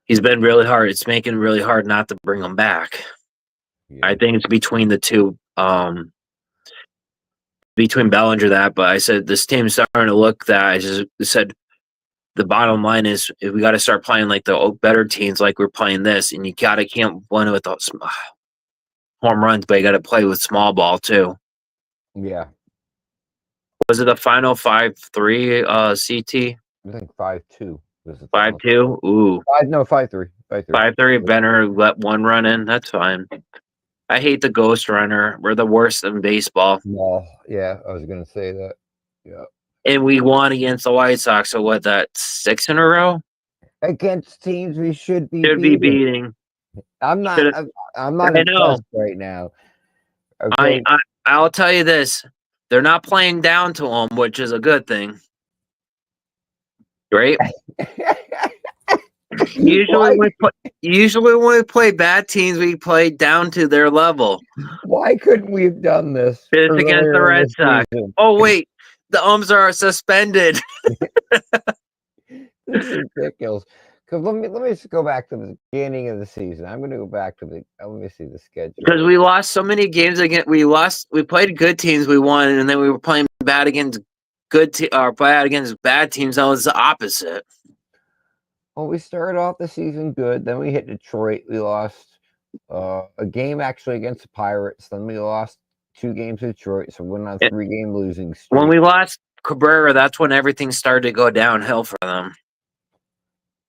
he's been really hard. It's making it really hard not to bring him back. Yeah. I think it's between the two, between Bellinger that. But I said this team's starting to look that. I just said the bottom line is we got to start playing like the better teams, like we're playing this, and you can't win with those home runs, but you got to play with small ball too. Yeah. Was it a final 5-3 CT? I think 5-2 was the final. 5-2? Ooh. 5-3. 5-3. 5-3. Benner let one run in. That's fine. I hate the ghost runner. We're the worst in baseball. No, yeah, I was gonna say that. Yeah. And we won against the White Sox. So what? That 6 in a row? Against teams we should be Should be beating. beating. I'm not I know. impressed right now. Okay. I'll tell you this. They're not playing down to them, which is a good thing. Right? Usually when we play bad teams, we play down to their level. Why couldn't we have done this? It's against the Red Sox. Oh wait, the umps are suspended. This is ridiculous. Because let me just go back to the beginning of the season. I'm going to go back to let me see the schedule. Because we lost so many games again. We played good teams, we won, and then we were playing bad against bad against bad teams. That was the opposite. Well, we started off the season good. Then we hit Detroit. We lost a game actually against the Pirates. Then we lost 2 games to Detroit. So we went on a 3-game losing streak. When we lost Cabrera, that's when everything started to go downhill for them.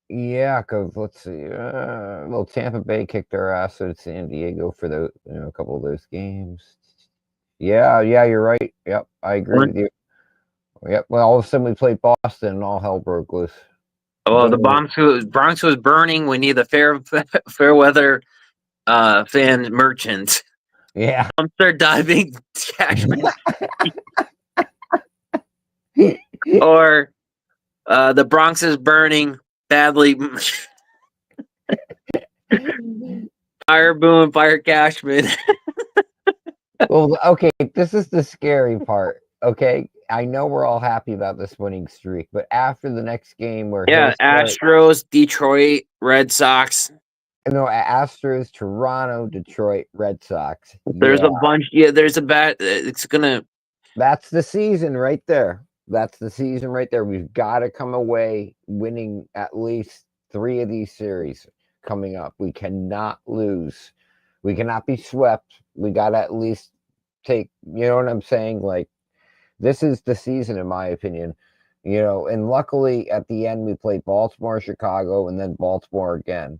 Yeah, because let's see. Well, Tampa Bay kicked our ass at San Diego for a couple of those games. Yeah, you're right. Yep, I agree with you. Yep. Well, all of a sudden we played Boston, and all hell broke loose. Oh, the Bronx was burning. We need the fair weather fan merchants. Yeah. Dumpster diving Cashman. Or the Bronx is burning badly. Fire Boone, fire Cashman. Well, okay, this is the scary part. Okay, I know we're all happy about this winning streak, but after the next game where Astros, Detroit, Red Sox. No, Astros, Toronto, Detroit, Red Sox. There's a bunch. Yeah, there's a bad. It's gonna. That's the season right there. That's the season right there. We've got to come away winning at least 3 of these series coming up. We cannot lose. We cannot be swept. We got to at least take, you know what I'm saying? Like, this is the season, in my opinion. And luckily at the end we played Baltimore, Chicago, and then Baltimore again.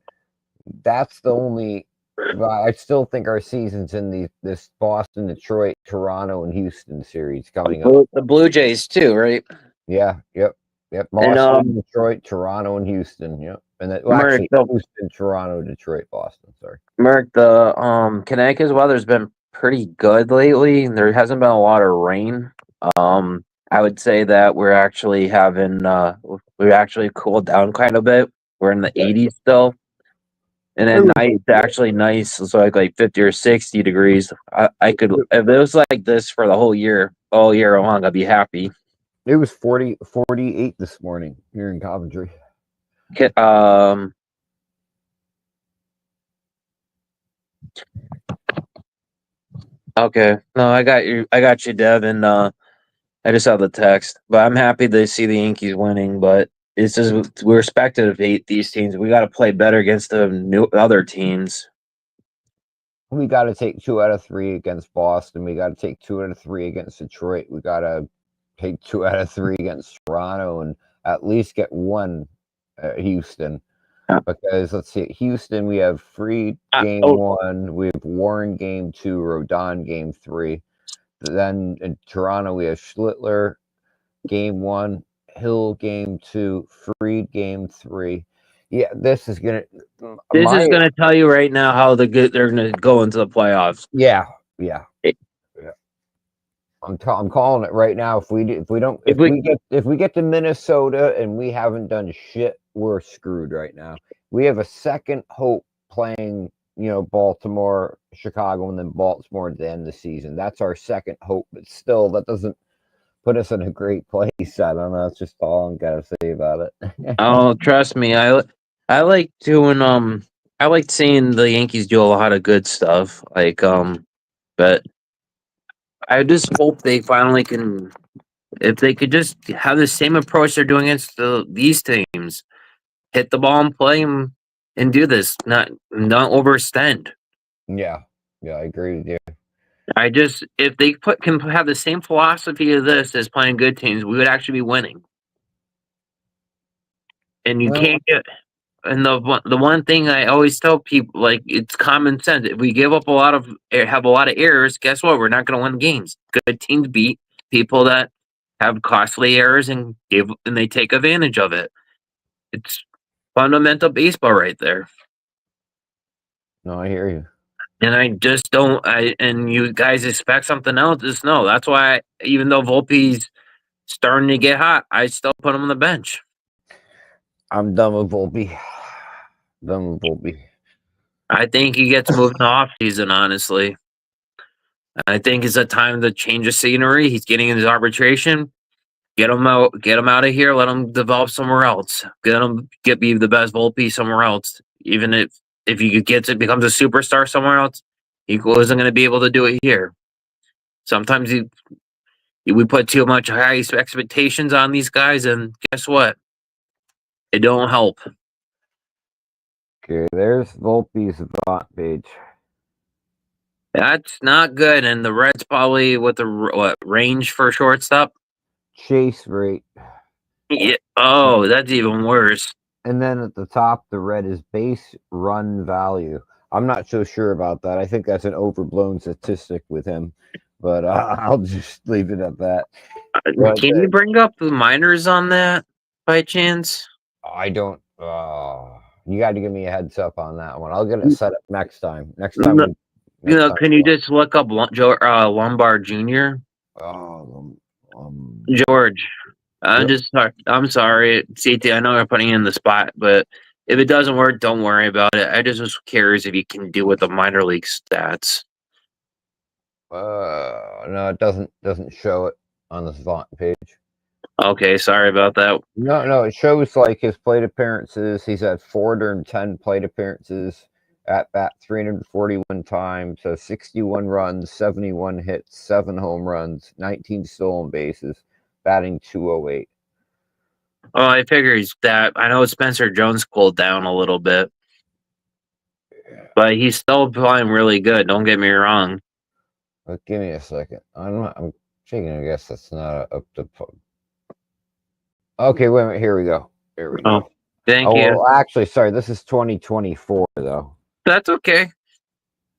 That's the only. I still think our season's in this Boston, Detroit, Toronto, and Houston series coming up. The Blue Jays too, right? Yeah. Yep. Boston, Detroit, Toronto, and Houston. Yep. And then actually Houston, Toronto, Detroit, Boston. Sorry. Merck, the Connecticut's weather's been pretty good lately. There hasn't been a lot of rain. I would say that we're actually we actually cooled down quite a bit. We're in the 80s still. And at night, it's actually nice. It's like 50 or 60 degrees. I could, if it was like this for the whole year long, I'd be happy. It was 48 this morning here in Coventry. Okay. No, I got you, Dev, and I just saw the text. But I'm happy to see the Yankees winning, but it's just we're expected to beat these teams. We got to play better against the other teams. We got to take 2 out of 3 against Boston. We got to take 2 out of 3 against Detroit. We got to take 2 out of 3 against Toronto and at least get 1 at Houston. Yeah. Because let's see, Houston, we have Fried game 1, we have Warren game 2, Rodon game 3. Then in Toronto, we have Schlittler game 1, Hill game 2, Fried game 3. Yeah, this is gonna This my is going to tell you right now how they're going to go into the playoffs. yeah, yeah. It- Yeah. I'm calling it right now. If we If we get to Minnesota and we haven't done shit, we're screwed right now. We have a second hope playing, Baltimore, Chicago, and then Baltimore at the end of the season. That's our second hope, but still, that doesn't put us in a great place. I don't know. That's just all I'm gonna say about it. Oh, trust me, I like doing I like seeing the Yankees do a lot of good stuff. But I just hope they finally can. If they could just have the same approach they're doing against these teams, hit the ball and play them and do this, not overextend. Yeah, yeah, I agree with you. I just if they can have the same philosophy of this as playing good teams, we would actually be winning. And you Well, can't get. And the one thing I always tell people, like it's common sense. If we give up have a lot of errors, guess what? We're not going to win games. Good teams beat people that have costly errors and they take advantage of it. It's fundamental baseball right there. no, I hear you. And I just don't. And you guys expect something else? Just no. That's why, even though Volpe's starting to get hot, I still put him on the bench. I'm done with Volpe. Done with Volpe. I think he gets moved in the off season. Honestly, I think it's a time to change the scenery. He's getting in his arbitration. Get him out of here. Let him develop somewhere else. Be the best Volpe somewhere else. Even if he becomes a superstar somewhere else, he wasn't going to be able to do it here. Sometimes we put too much high expectations on these guys, and guess what? It don't help. Okay, there's Volpe's Avant page. That's not good. And the Reds probably with the range for shortstop. Chase rate. Yeah. Oh, that's even worse. And then at the top, the red is base run value. I'm not so sure about that. I think that's an overblown statistic with him, but I'll just leave it at that. But Can you bring up the minors on that by chance? I don't. You got to give me a heads up on that one. I'll get it set up next time. Next time. Can you just look up Lombard Jr.? Oh, George? yep. I'm sorry, CT. I know I'm putting you in the spot, but if it doesn't work, don't worry about it. I just was curious if you can do with the minor league stats. No, it doesn't show it on this Vaunt page. Okay, sorry about that. No, it shows like his plate appearances. He's had 410 plate appearances, at bat 341 times, so 61 runs, 71 hits, 7 home runs, 19 stolen bases, batting 208. Oh, I figure he's that. I know Spencer Jones cooled down a little bit, but he's still playing really good. Don't get me wrong. But give me a second. I'm thinking. I guess that's not up to. Okay, wait a minute. Here we go. Here we Oh, go. thank Oh you. well, actually, sorry. This is 2024 though. That's okay.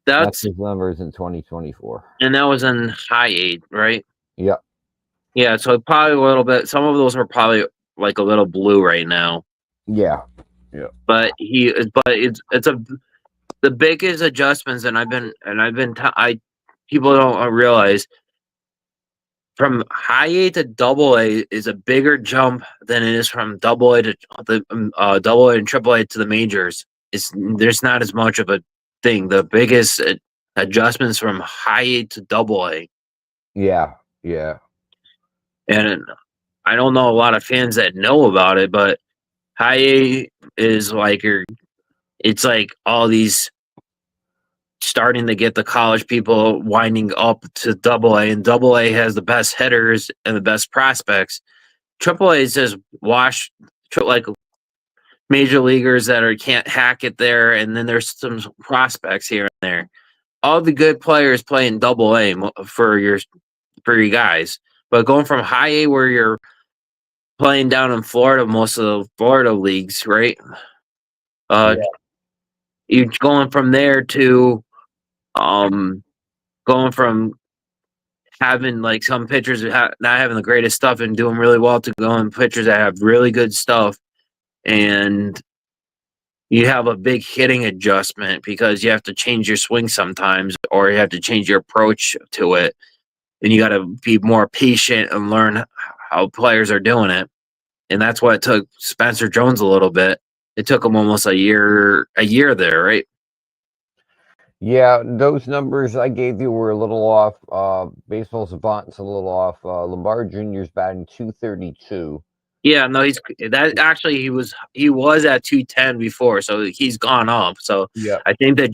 That's That's his numbers in 2024. and that was in high eight, right? Yep. Yeah, so probably a little bit. Some of those are probably like a little blue right now, Yeah. Yeah. but it's the biggest adjustments, and I people don't realize from high A to double A is a bigger jump than it is from double A to double A and triple A to the majors. There's not as much of a thing. The biggest adjustments from high A to double A, Yeah. Yeah. and I don't know a lot of fans that know about it, but high A is like it's like all these starting to get the college people winding up to double A, and double A has the best hitters and the best prospects. Triple A is just like major leaguers that can't hack it there, and then there's some prospects here and there. All the good players play in double A for your guys, but going from high A where you're playing down in Florida, most of the Florida leagues, right? Uh, Yeah. you're going from there to um, going from having like some pitchers not having the greatest stuff and doing really well to going pitchers that have really good stuff, and you have a big hitting adjustment because you have to change your swing sometimes, or you have to change your approach to it, and you got to be more patient and learn how players are doing it. And that's what it took Spencer Jones a little bit. It took him almost a year there, right? Yeah, those numbers I gave you were a little off. Baseball Savant's a little off. Lombard Jr.'s batting 232. Yeah, no, he's that actually he was at 210 before, so he's gone up. So Yeah, I think the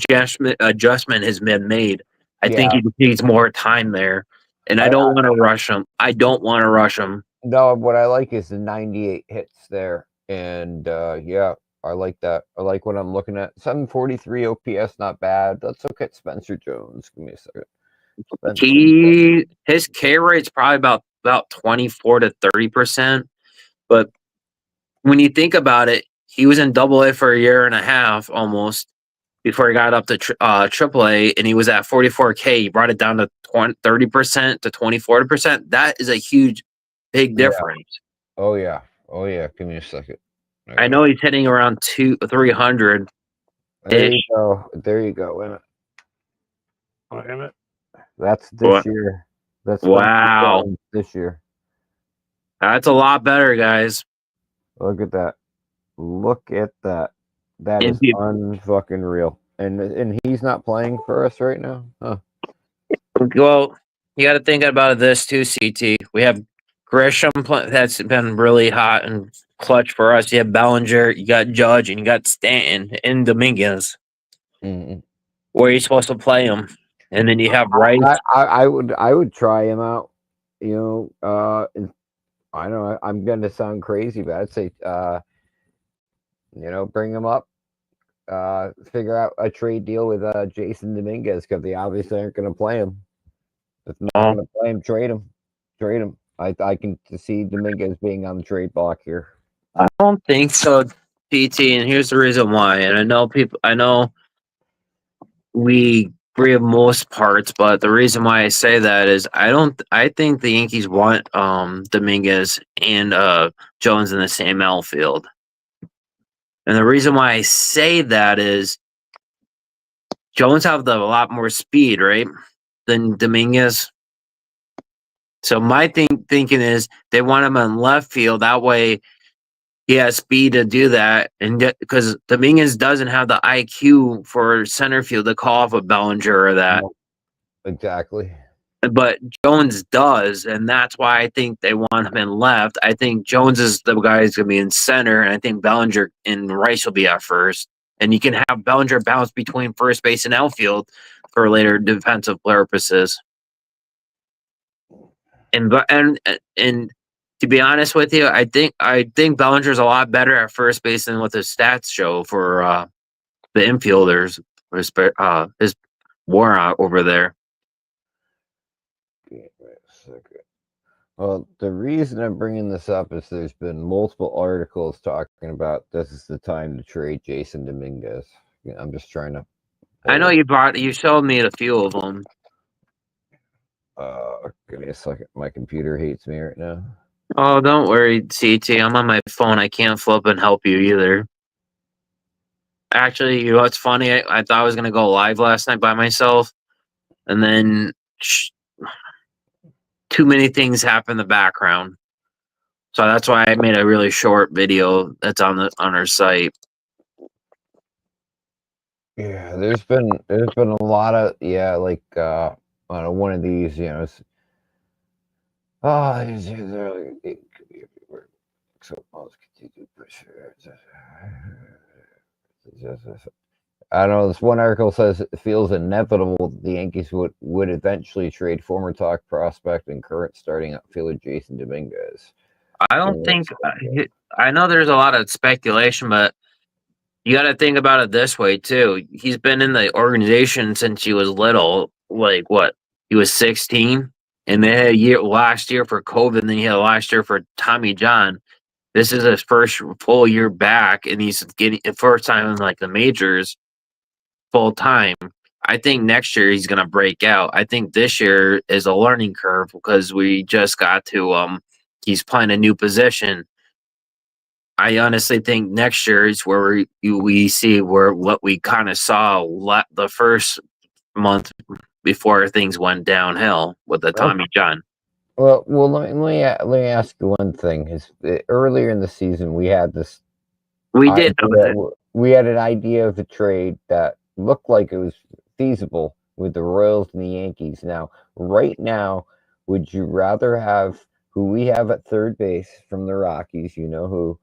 adjustment has been made. I think yeah. he needs more time there, and I don't want to rush him. I don't want to rush him. No, what I like is the 98 hits there, and yeah, I like that. I like what I'm looking at. 743 OPS, not bad. Let's look at Spencer Jones. Give me a second. Spencer. His K rate's probably about 24 to 30%, but when you think about it, he was in Double A for a year and a half almost before he got up to Triple A, and he was at 44K. He brought it down to 30% to 24%. That is a huge, big Yeah. difference. Oh yeah. Oh yeah. Give me a second. I know he's hitting around 300. There you go. There you go. Wait a minute. That's this What? year. That's Wow, this year. that's a lot better, guys. Look at that. Look at that. That And is unfucking real. And he's not playing for us right now? Huh. well, you got to think about this too, CT. We have Grisham that's been really hot and clutch for us. You have Bellinger, you got Judge, and you got Stanton and Dominguez. Mm-mm. Where are you supposed to play them? And then you have Rice. I would try him out. You know, I know I'm gonna sound crazy, but I'd say bring him up, figure out a trade deal with Jason Dominguez because they obviously aren't gonna play him. If they're not gonna play him, trade him. Trade him. I can see Dominguez being on the trade block here. I don't think so, PT, and here's the reason why. And I know we agree on most parts, but the reason why I say that is I think the Yankees want Dominguez and Jones in the same outfield. And the reason why I say that is Jones have a lot more speed, right? Than Dominguez. So my thinking is they want him in left field. That way he has speed to do that. And because Dominguez doesn't have the IQ for center field to call off a Bellinger or that. Exactly. But Jones does, and that's why I think they want him in left. I think Jones is the guy who's going to be in center, and I think Bellinger and Rice will be at first. And you can have Bellinger bounce between first base and outfield for later defensive purposes. And to be honest with you, I think Bellinger's a lot better at first base than what his stats show for the infielders. His war over there. Wait a second. Well, the reason I'm bringing this up is there's been multiple articles talking about this is the time to trade Jason Dominguez. I'm just trying to. I know you showed me a few of them. Give me a second. My computer hates me right now. Oh, don't worry, CT. I'm on my phone. I can't flip and help you either. Actually, you know what's funny? I thought I was gonna go live last night by myself, and then too many things happened in the background. So that's why I made a really short video that's on our site. Yeah, there's been a lot of like one of these, I don't know. This one article says it feels inevitable the Yankees would eventually trade former Talk prospect and current starting outfielder Jason Dominguez. I don't think I know there's a lot of speculation, but you got to think about it this way too. He's been in the organization since he was little. Like what? He was 16, and they had a year last year for COVID, and then he had last year for Tommy John. This is his first full year back, and he's getting the first time in like the majors full time. I think next year he's gonna break out. I think this year is a learning curve because we just got to he's playing a new position. I honestly think next year is where we see where what we kind of saw the first month before things went downhill with the Oh, Tommy John. well, let me ask you one thing. Earlier in the season, we had this We did have idea. it. We had an idea of a trade that looked like it was feasible with the Royals and the Yankees. Now, right now, would you rather have who we have at third base from the Rockies? You know who,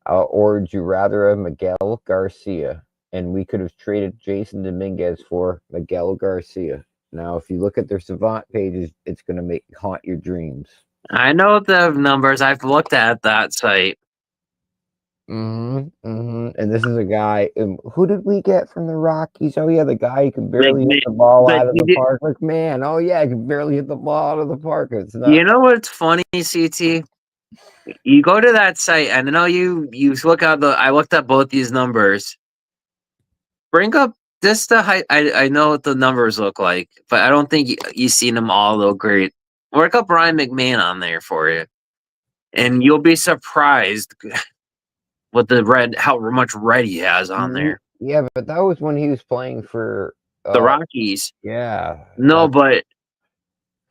or would you rather have Miguel Garcia? And we could have traded Jason Dominguez for Miguel Garcia. Now, if you look at their Savant pages, it's going to make haunt your dreams. I know the numbers. I've looked at that site. And this is a guy. Who did we get from the Rockies? Oh yeah, the guy who can barely hit the ball But out of the park. Like man, oh yeah, he can barely hit the ball out of the park. It's not. you know what's funny, CT? You go to that site, and I know you look at the. I looked at both these numbers. Bring up just the height. I know what the numbers look like, but I don't think you seen them all look great. Work up Ryan McMahon on there for you, and you'll be surprised with the red, how much red he has on there. Yeah, but that was when he was playing for. The Rockies. Yeah, No, but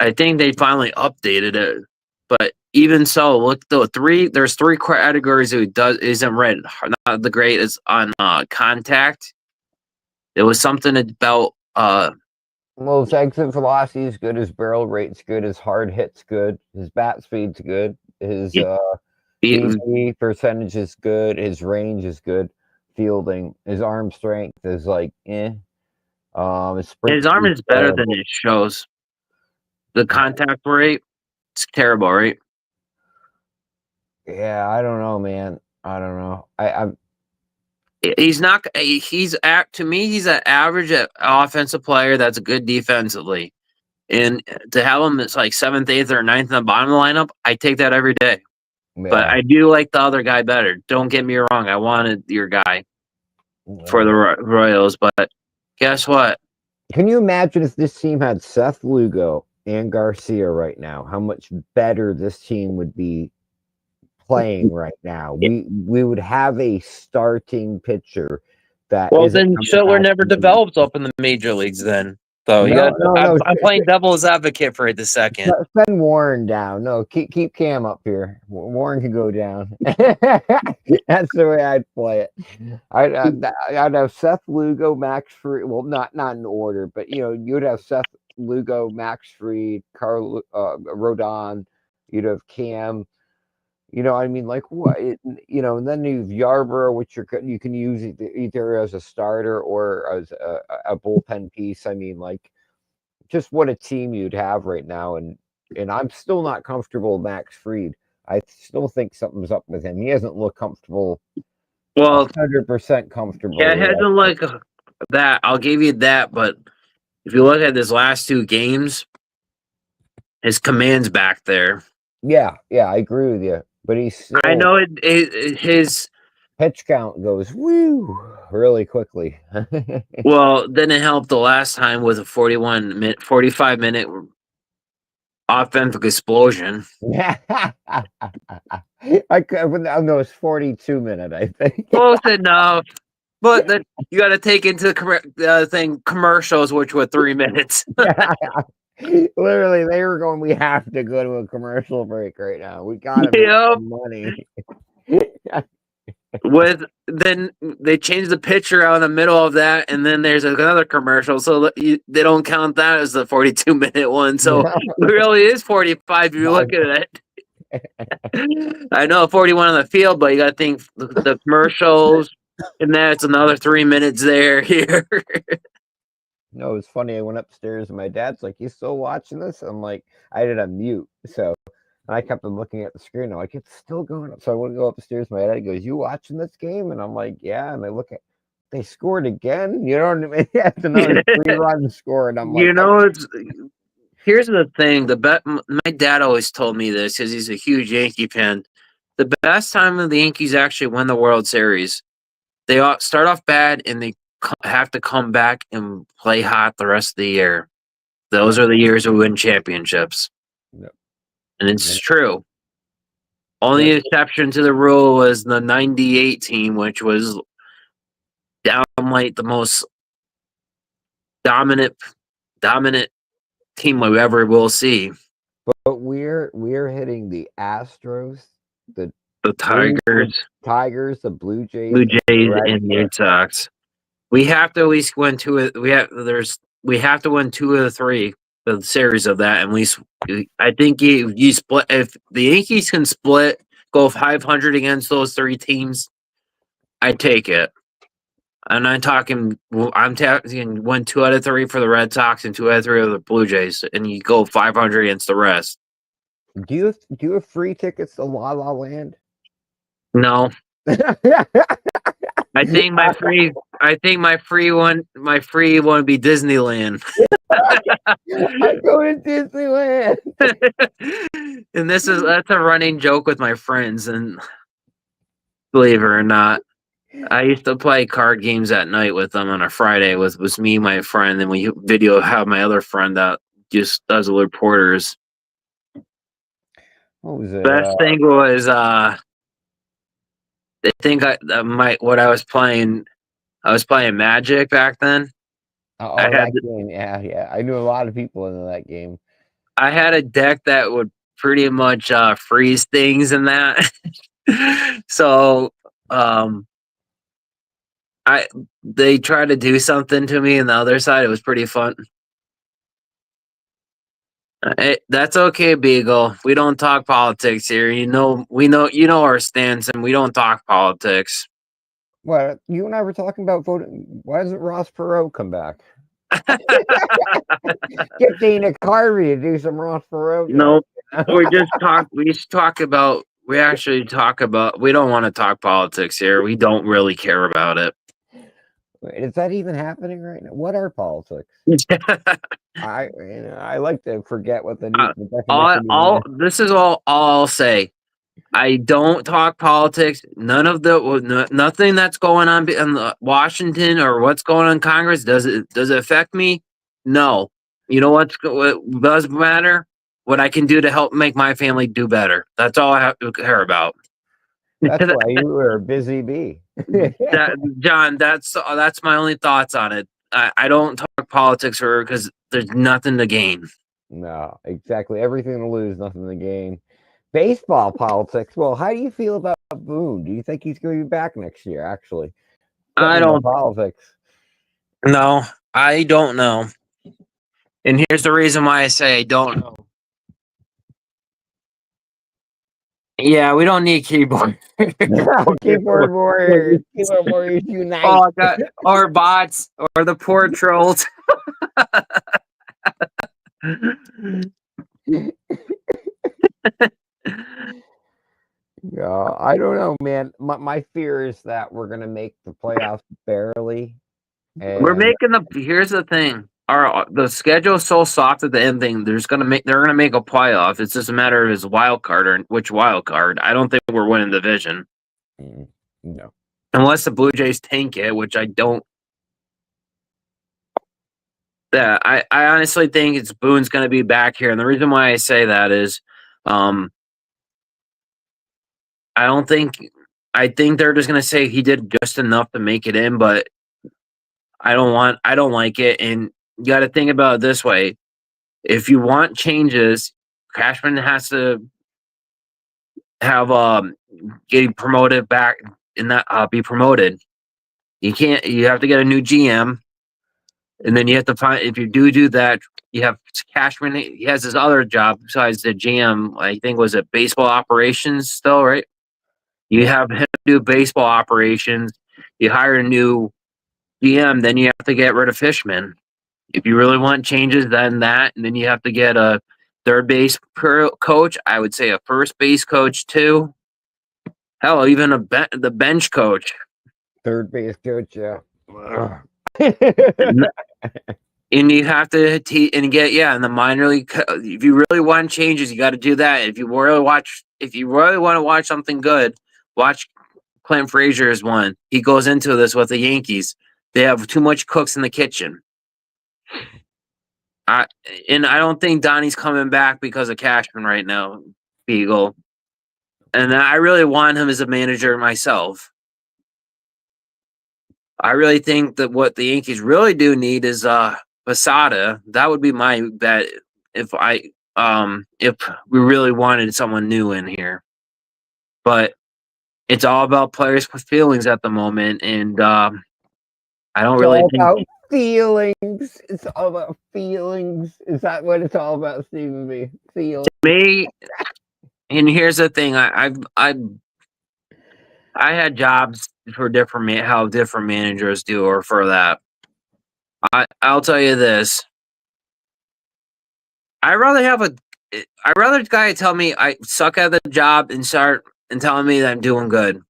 I think they finally updated it. But even so, look, there's three categories who isn't red. Not the great is on contact. There was something about well, his exit velocity is good. His barrel rate's good. His hard hit's good. His bat speed's good. His BB percentage is good. His range is good. Fielding. His arm strength is like his sprint his arm speed's is better than terrible. it shows. The contact rate, it's terrible, right? Yeah, I don't know, man. I don't know. I'm He's not. To me, he's an average offensive player that's good defensively. And to have him, it's like seventh, eighth, or ninth in the bottom of the lineup. I take that every day. But yeah. I do like the other guy better. Don't get me wrong. I wanted your guy for the Yeah. Royals, but guess what? Can you imagine if this team had Seth Lugo and Garcia right now? How much better this team would be playing right now? We would have a starting pitcher that Well, isn't then coming Schiller back never from injury. develops up in the major leagues. Then, so you got. No. I'm playing devil's advocate for it the second. Send Warren down. No, keep Cam up here. Warren can go down. That's the way I'd play it. I'd have Seth Lugo, Max Fried. Well, not in order, but you'd have Seth Lugo, Max Fried, Carl Rodon. You'd have Cam. I mean, like what? And then you've Yarborough, which you can use either as a starter or as a bullpen piece. I mean, like just what a team you'd have right now, and I'm still not comfortable with Max Fried. I still think something's up with him. He hasn't looked comfortable, Well, 100% comfortable. yeah, it hasn't like that. I'll give you that, but if you look at his last two games, his command's back there. Yeah, I agree with you. But he's still. I know his Pitch count goes woo really quickly. well, didn't help the last time with a 45-minute offensive explosion. No, it's 42-minute, I think. Close enough, but then you got to take into the thing commercials, which were 3 minutes. Literally, they were going, we have to go to a commercial break right now. We got to make Yep. some money. Then they changed the picture out in the middle of that, and then there's another commercial, so they don't count that as the 42-minute one. So it really is 45 if you look at it. I know 41 on the field, but you got to think the commercials, and that's another 3 minutes there here. No, it's funny. I went upstairs and my dad's like, "You still watching this?" I'm like, I had it on mute, so I kept on looking at the screen. I'm like, it's still going up. So I want to go upstairs. My dad goes, "You watching this game?" And I'm like, "Yeah." And I look at, they scored again. You know what I mean? That's another 3-run score, and I'm like, Here's the thing. My dad always told me this because he's a huge Yankee fan. The best time of the Yankees actually win the World Series, they start off bad and they have to come back and play hot the rest of the year. Those are the years we win championships, Yep. and it's true. Only exception to the rule was the '98 team, which was downright the most dominant team we ever will see. But we're hitting the Astros, the The Blue, the Tigers, Tigers, the Blue Jays, Blue and the Jays, Red and the Sox. Red Sox. We have to at least win two. We have to win two of the three the series of that. At least I think you split if the Yankees can split go 500 against those three teams. I take it. And I'm talking. I'm talking win two out of three for the Red Sox and two out of three of the Blue Jays, and you go 500 against the rest. Do you have free tickets to La La Land? No, I think my free. I think my free one. My free one would be Disneyland. I'm going to Disneyland. And that's a running joke with my friends, and believe it or not, I used to play card games at night with them on a Friday. Was me, and my friend, and we video have my other friend that just does the reporters. What was it? Best thing was I think what I was playing. I was playing Magic back then. I had That game. Yeah. I knew a lot of people into that game. I had a deck that would pretty much freeze things and that. So they tried to do something to me on the other side. It was pretty fun. That's okay, Beagle. We don't talk politics here. You know our stance, and we don't talk politics. What, you and I were talking about voting. Why doesn't Ross Perot come back? Get Dana Carvey to do some Ross Perot. No, we just talk about. We actually talk about. We don't want to talk politics here. We don't really care about it. Is that even happening right now? What are politics? I like to forget what the definition is. This is all I'll say. I don't talk politics. Nothing that's going on in Washington or what's going on in Congress does it affect me? No. You know what does matter? What I can do to help make my family do better. That's all I have to care about. That's why you were a busy bee. John, that's my only thoughts on it. I don't talk politics because there's nothing to gain. No, exactly. Everything to lose, nothing to gain. Baseball politics. Well, how do you feel about Boone? Do you think he's going to be back next year? Actually, I don't. Politics. No, I don't know. And here's the reason why I say I don't know. Yeah, we don't need keyboard. Keyboard warriors. Keyboard warriors unite. Oh, or bots or the poor trolls. Yeah, I don't know, man. My fear is that we're gonna make the playoffs barely. We're making Here's the thing: the schedule is so soft at the end. They're gonna make a playoff. It's just a matter of his wild card or which wild card. I don't think we're winning the division. No, unless the Blue Jays tank it, which I don't. Yeah, I honestly think it's Boone's going to be back here, and the reason why I say that is, I don't think. I think they're just going to say he did just enough to make it in, but I don't like it, and you got to think about it this way: if you want changes, Cashman has to have getting promoted back and that be promoted. You can't. You have to get a new GM. And then you have to find if you do that, you have Cashman. He has his other job besides the GM. I think was it baseball operations still, right? You have him do baseball operations. You hire a new GM, then you have to get rid of Fishman. If you really want changes, then that, and then you have to get a third base coach. I would say a first base coach too. Hell, even the bench coach. third base coach, yeah. And you have to and get in the minor league. If you really want changes, you got to do that. If you really want to watch something good, watch Clint Frazier is one. He goes into this with the Yankees. They have too much cooks in the kitchen. I don't think Donnie's coming back because of Cashman right now, Beagle. and I really want him as a manager myself. I really think that what the Yankees really do need is Posada. That would be my bet if we really wanted someone new in here. But it's all about players with feelings at the moment, and I don't It's really all think about feelings. It's all about feelings. Is that what it's all about, Stephen B? Feelings. me. And here's the thing: I had jobs for how different managers do, or for that. I'll tell you this: I rather have a I rather the guy tell me I suck at the job and start and telling me that I'm doing good.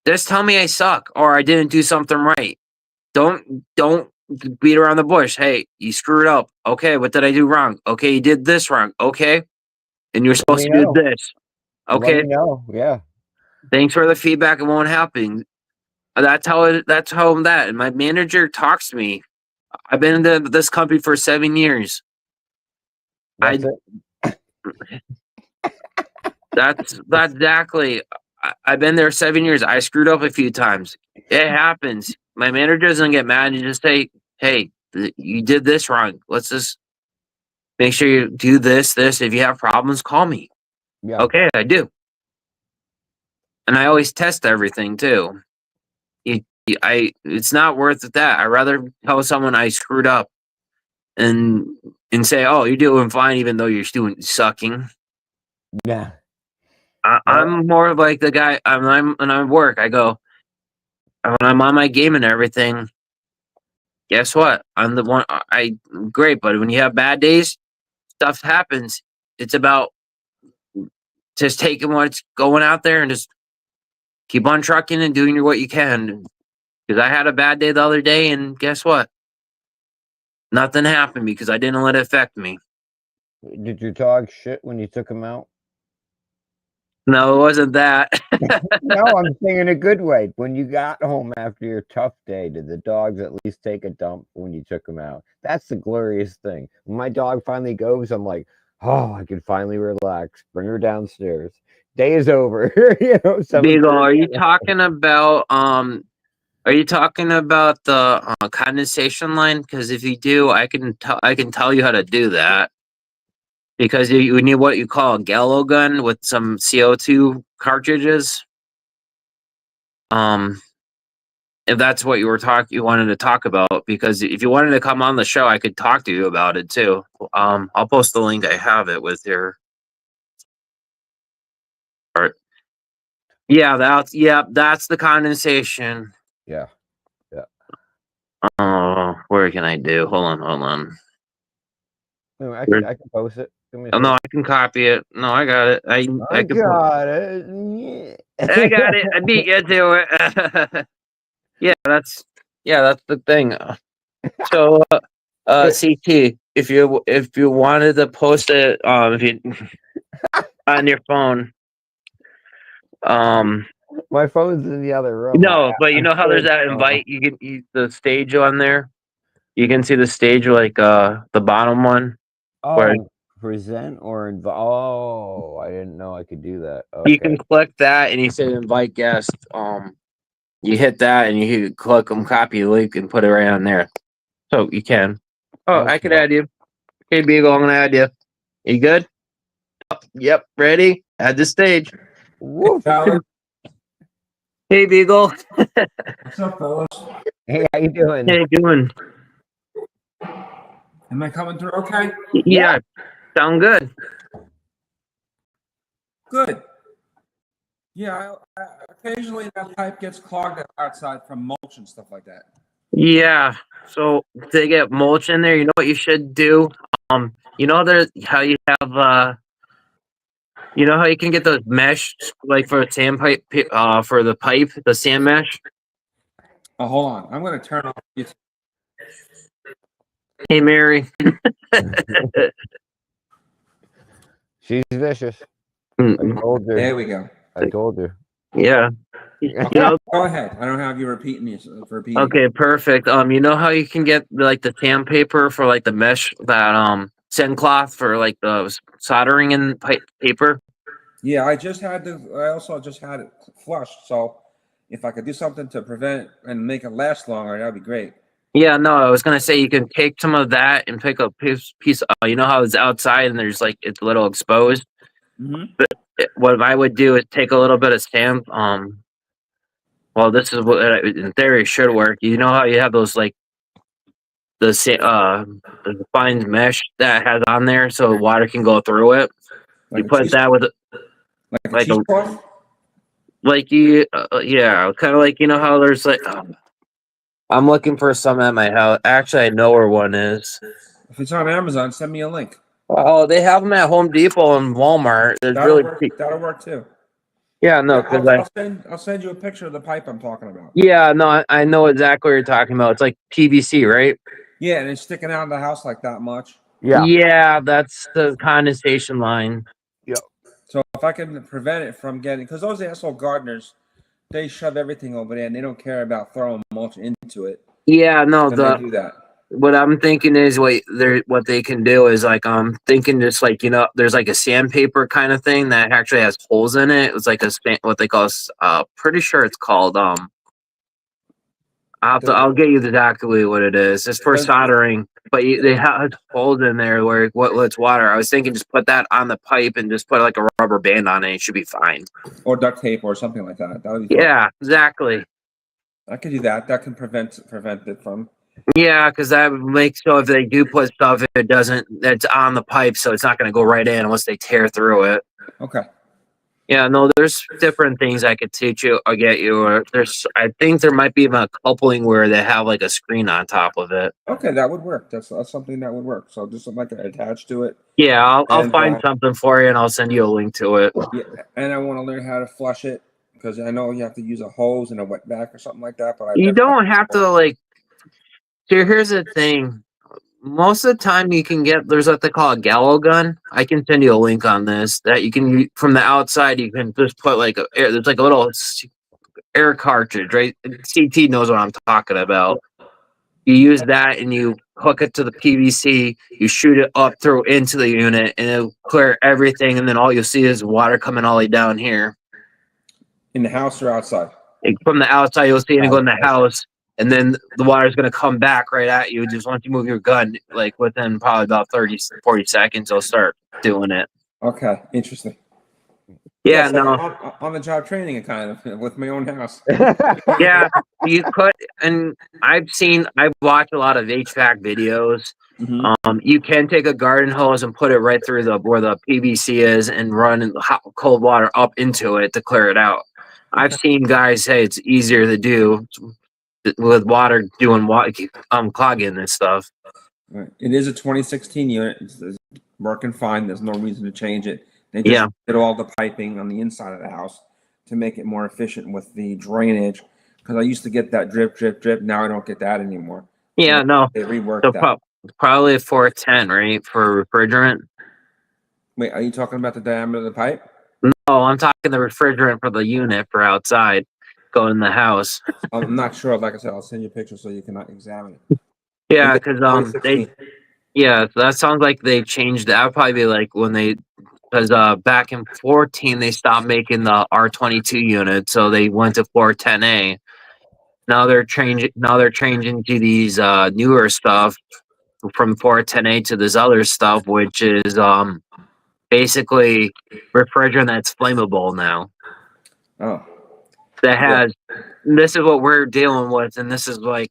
Just tell me I suck or I didn't do something right. Don't beat around the bush. Hey, you screwed up. Okay, what did I do wrong? Okay, you did this wrong. Okay, and you're Let supposed me to do know. this. Let Okay, me know. Yeah. thanks for the feedback. It won't happen. That's how that. And my manager talks to me. I've been in this company for 7 years. That's I it. that's exactly. I've been there 7 years. I screwed up a few times. It happens. My manager doesn't get mad and just say, "Hey, you did this wrong. Let's just make sure you do this. If you have problems, call me." Yeah. Okay, I do, and I always test everything too. It's not worth that. I rather tell someone I screwed up and say, "Oh, you're doing fine," even though you're doing sucking. Yeah. I'm more of like the guy. When I work, I go when I'm on my game and everything. Guess what? I'm the one. Great, but when you have bad days, stuff happens. It's about just taking what's going out there and just keep on trucking and doing what you can. Because I had a bad day the other day, and guess what? Nothing happened because I didn't let it affect me. Did your dog shit when you took him out? No, it wasn't that. No, I'm saying in a good way. When you got home after your tough day, did the dogs at least take a dump when you took them out? That's the glorious thing. When my dog finally goes, I'm like, oh, I can finally relax. Bring her downstairs. Day is over. Beagle, 7:30. are you talking about Are you talking about the condensation line? Because if you do, I can tell you how to do that. Because you need what you call a gallow gun with some CO2 cartridges. Um, if that's what you wanted to talk about, because if you wanted to come on the show, I could talk to you about it too. I'll post the link. I have it with your. Or, that's the condensation. Yeah. Yeah. Oh, where can I do? Hold on. No, I can post it. Give me a Oh no, second. I can copy it. No, I got it. I I can. got it. I Yeah. got it. I beat you to it. That's the thing. So, CT, if you wanted to post it, if you on your phone, um, My phone's in the other room. no, but you I'm know how there's sure. that invite. You can use the stage on there. You can see the stage like the bottom one where Oh, present or oh, I didn't know I could do that. you can Okay. click that and you say invite guest. You hit that and you click them, copy the link, and put it right on there. So you can. Oh, I could Okay. add you. Hey, Beagle, I'm gonna add you. You good? Yep. Ready? Add the stage. Woof. Tyler, Hey, Beagle. what's up, fellas? Hey, how you doing? How you doing? Am I coming through okay? Yeah. Sound good. Good. Yeah, occasionally that pipe gets clogged outside from mulch and stuff like that. Yeah. So to get mulch in there, you know what you should do? You know how you have you know how you can get the mesh like for a sand pipe for the pipe, the sand mesh? Oh, hold on. I'm going to turn off YouTube. Hey Mary. She's vicious. I told you. There we go. I told you. Yeah. Okay, You know, go ahead. I don't have you repeat me for repeating. okay, perfect. You know how you can get like the sandpaper for like the mesh that sand cloth for like the soldering and paper? Yeah, I also just had it flushed. So if I could do something to prevent it and make it last longer, that'd be great. Yeah, no, I was gonna say you can take some of that and pick a piece. You know how it's outside and there's like it's a little exposed. Mm-hmm. What I would do is take a little bit of stamp. Well, this is what in theory should work. You know how you have those like the fine mesh that has on there so water can go through it. You Like a put cheese, that with like a like a cheesecloth. like you yeah, kind of like you know how there's like I'm looking for some at my house. Actually, I know where one is. If it's on Amazon, send me a link. Oh, they have them at Home Depot and Walmart. There's That'll really work. cheap. That'll work too. Yeah, no, Yeah, because I I'll send you a picture of the pipe I'm talking about. yeah, no, I know exactly what you're talking about. It's like PVC, right? Yeah, and it's sticking out of the house like that much. Yeah. Yeah, that's the condensation line. Yep. So if I can prevent it from getting, because those asshole gardeners, they shove everything over there and they don't care about throwing mulch into it Yeah, no, when they the do that. what I'm thinking is what they can do is like I'm thinking just like there's like a sandpaper kind of thing that actually has holes in it. It's like what they call pretty sure it's called Does, I'll get you exactly what it is. It's for does, soldering, but they have holes in there where what lets water. I was thinking just put that on the pipe and just put like a rubber band on it. It should be fine. or duct tape or something like that. That would be fine. Yeah, exactly. I could do that. That can prevent it from. Yeah, because that would make so if they do put stuff, it doesn't. It's on the pipe, so it's not going to go right in unless they tear through it. Okay. Yeah, no, there's different things I could teach you or get you. Or I think there might be even a coupling where they have like a screen on top of it. Okay, that would work. That's something that would work. So just something like that attached to it, Yeah, I'll and find something for you and I'll send you a link to it. yeah, and I want to learn how to flush it because I know you have to use a hose and a wet back or something like that. But I've You never. don't have to like. Here's the thing. Most of the time, you can get there's what they call a gallow gun. I can send you a link on this that you can from the outside. You can just put like there's like a little air cartridge, right? CT knows what I'm talking about. You use that and you hook it to the PVC. You shoot it up through into the unit, and it'll clear everything. And then all you'll see is water coming all the way down here. In the house or outside? Like from the outside, you'll see it go in the Outside. house, and then the water's going to come back right at you. Just once you move your gun, like within probably about 30, 40 seconds, you'll start doing it. Okay, interesting. Yeah, Yes, no. on the job training, kind of with my own house. Yeah, you could, and I've watched a lot of HVAC videos. Mm-hmm. You can take a garden hose and put it right through where the PVC is and run cold water up into it to clear it out. I've seen guys say it's easier to do with water doing clogging and stuff. Right. It is a 2016 unit. It's working fine. There's no reason to change it. They just did all the piping on the inside of the house to make it more efficient with the drainage. Because I used to get that drip, drip, drip. Now I don't get that anymore. Yeah, no. They reworked So that. probably a 410, right, for refrigerant. Wait, are you talking about the diameter of the pipe? No, I'm talking the refrigerant for the unit for outside, going in the house. I'm not sure. Like I said, I'll send you a picture so you can examine it. Yeah, because 2016. so that sounds like they changed. That would probably be like when they, because back in 14 they stopped making the R22 unit, so they went to 410A. Now they're changing. Now they're changing to these newer stuff from 410A to this other stuff, which is basically refrigerant that's flammable now. Oh, That yeah. has. This is what we're dealing with, and this is like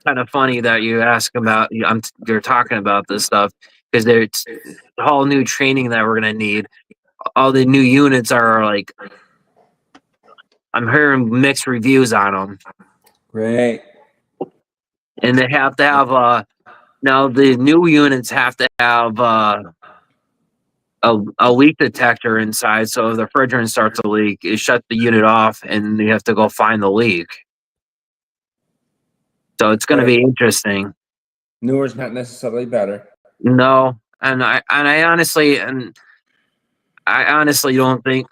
kind of funny that you ask about. You're talking about this stuff because there's all new training that we're gonna need. All the new units are like, I'm hearing mixed reviews on them, Great. and they have to have now the new units have to have a leak detector inside, so if the refrigerant starts to leak, it shuts the unit off, and you have to go find the leak. So it's going to be interesting. Newer is not necessarily better. No, and I honestly don't think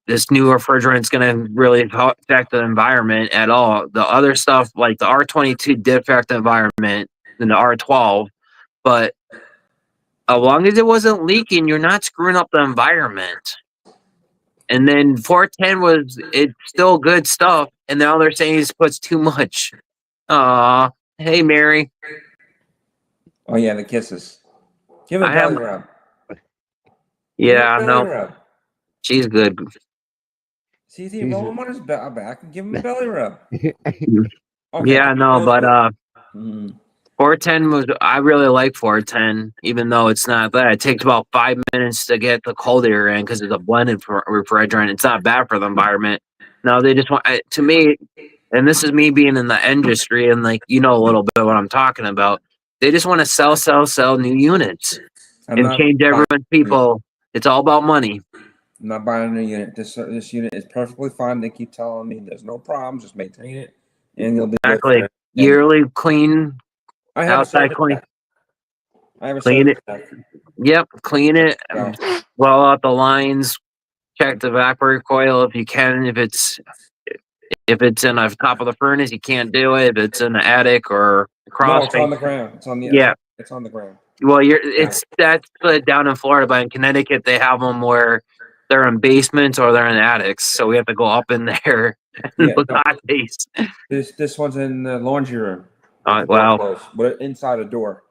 this new refrigerant is going to really affect the environment at all. The other stuff, like the R22, did affect the environment, and the R12, but as long as it wasn't leaking, you're not screwing up the environment. And then 410 it's still good stuff. And now they're saying he puts too much. Hey Mary. Oh yeah, the kisses. Give him a belly rub. Yeah, no. She's good. See, roll him on his back and give him a belly rub. Okay. Yeah, no, but 410 I really like 410, even though it's not bad. It takes about 5 minutes to get the cold air in because it's a blended refrigerant. It's not bad for the environment. No, they just want, to me, and this is me being in the industry and like, a little bit what I'm talking about. They just want to sell new units and change everyone's people. It's all about money. I'm not buying a new unit. This unit is perfectly fine. They keep telling me there's no problems. Just maintain it, and you'll be exactly yearly clean. I have outside clean. I have a clean it. Yep, clean it. Blow out the lines. Check the evaporator coil if you can. If it's in the top of the furnace, you can't do it. If it's in the attic or no, it's on the ground. It's on the It's on the ground. Well, that's down in Florida, but in Connecticut they have them where they're in basements or they're in attics, so we have to go up in there and look hot days. This one's in the laundry room. Wow. But inside a door.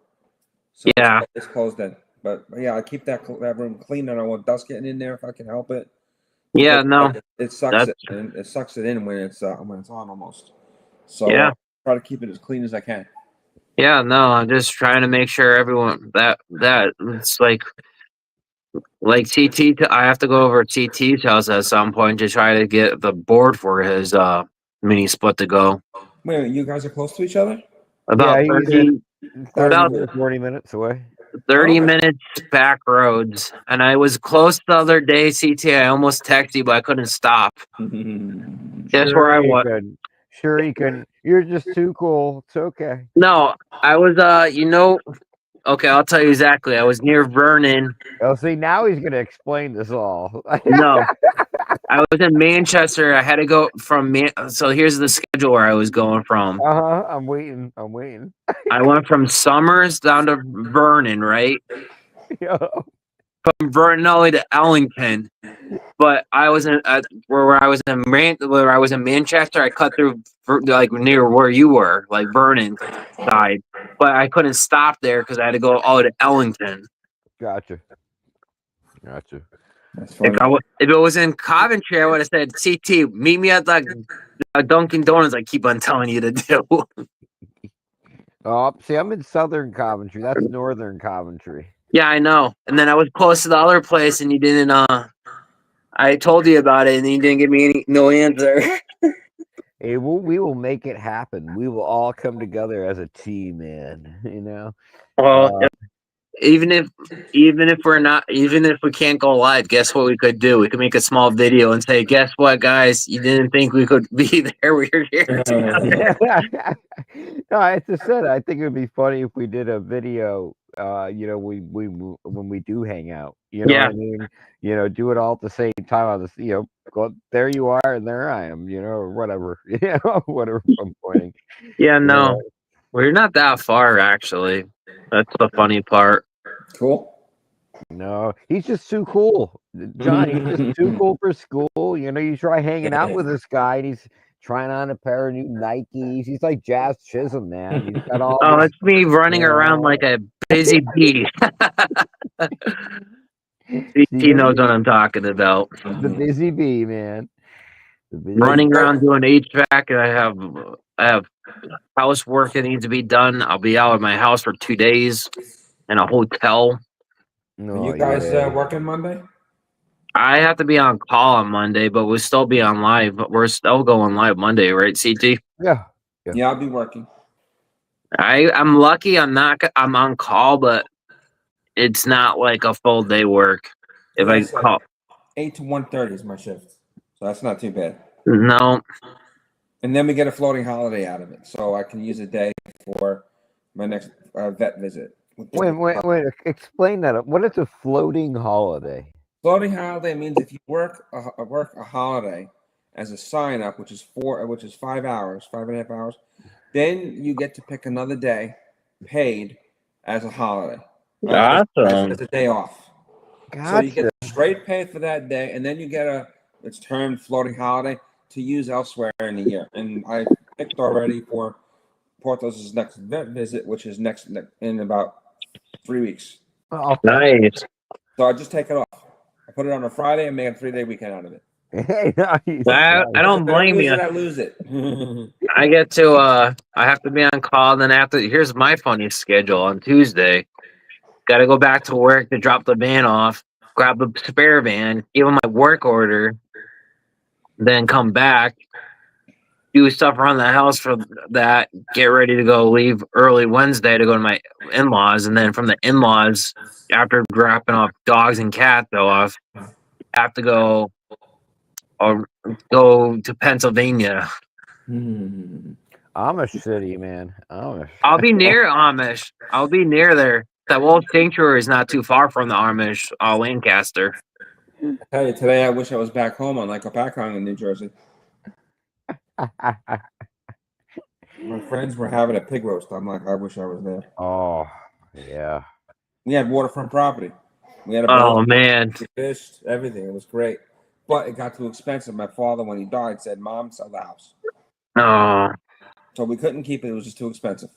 So yeah, it's closed in. But yeah, I keep that room clean. I don't want dust getting in there if I can help it. Yeah, no, it sucks it. It sucks it in when it's on almost. So yeah, try to keep it as clean as I can. Yeah, no, I'm just trying to make sure everyone that it's like CT. I have to go over to CT's house at some point to try to get the board for his mini split to go. Wait, you guys are close to each other? About 30 or 40 minutes away. 30 minutes back roads. And I was close the other day, CT. I almost texted you, but I couldn't stop. That's where I was. Sure, you can. You're just too cool. It's okay. No, I was, okay, I'll tell you exactly. I was near Vernon. Oh, see, now he's going to explain this all. No, I was in Manchester. I had to go from so here's the schedule where I was going from. I'm waiting. I went from Summers down to Vernon, right? Yeah. From Vernon all the way to Ellington. But I was in where I was in Manchester. I cut through like near where you were, like Vernon side. But I couldn't stop there because I had to go all the way to Ellington. Gotcha. If it was in Coventry, I would have said, CT, meet me at the Dunkin' Donuts I keep on telling you to do. Oh, see, I'm in southern Coventry. That's northern Coventry. Yeah, I know. And then I was close to the other place, and you didn't. I told you about it, and you didn't give me no answer. Hey, we will make it happen. We will all come together as a team, man. You know. Well, even if we can't go live, guess what we could do? We could make a small video and say, "Guess what, guys? You didn't think we could be there. We were here together." No, I just said I think it would be funny if we did a video. We when we do hang out. You know what I mean? Do it all at the same time on this. Go there you are and there I am. Or whatever. Whatever I'm pointing. Yeah, no, we're not that far actually. That's the funny part. Cool. No, he's just too cool, John. He's just too cool for school. You try hanging out with this guy, and he's trying on a pair of new Nikes. He's like Jazz Chisholm, man. He's got all. Oh, it's me running around like a busy bee. He knows what I'm talking about. The busy bee, man. Running around doing HVAC, and I have housework that needs to be done. I'll be out of my house for 2 days in a hotel. Are you guys working Monday? I have to be on call on Monday, but we'll still be on live. But we're still going live Monday, right, CT? Yeah, I'll be working. I'm lucky. I'm on call, but it's not like a full day work. If I call 8 to 1:30 is my shift, so that's not too bad. No. And then we get a floating holiday out of it, so I can use a day for my next vet visit. Wait! Explain that. What is a floating holiday? Floating holiday means if you work a holiday as a sign up, which is 5 hours, 5.5 hours, then you get to pick another day paid as a holiday. Awesome. As a day off. Gotcha. So you get straight pay for that day, and then you get a it's termed floating holiday to use elsewhere in the year. And I picked already for Portos' next vet visit, which is next in about 3 weeks. Oh, Nice. So I just take it off. I put it on a Friday and make a 3-day weekend out of it. hey, nice. I don't blame you. I lose it. I get to I have to be on call, then after here's my funny schedule on Tuesday. Gotta go back to work to drop the van off, grab the spare van, give them my work order, then come back, do stuff around the house for that, get ready to go leave early Wednesday to go to my in-laws, and then from the in-laws, after dropping off dogs and cats off, have to go or go to Pennsylvania. Amish City, man. Amish. I'll be near Amish. I'll be near there. That old sanctuary is not too far from the Amish, Lancaster. I tell you, today I wish I was back home on like a background in New Jersey. My friends were having a pig roast. I'm like, I wish I was there. Oh, yeah. We had waterfront property. We had a Oh boat, man, we fished, everything. It was great. But it got too expensive. My father, when he died, said, Mom, sell the house. oh So we couldn't keep it. It was just too expensive.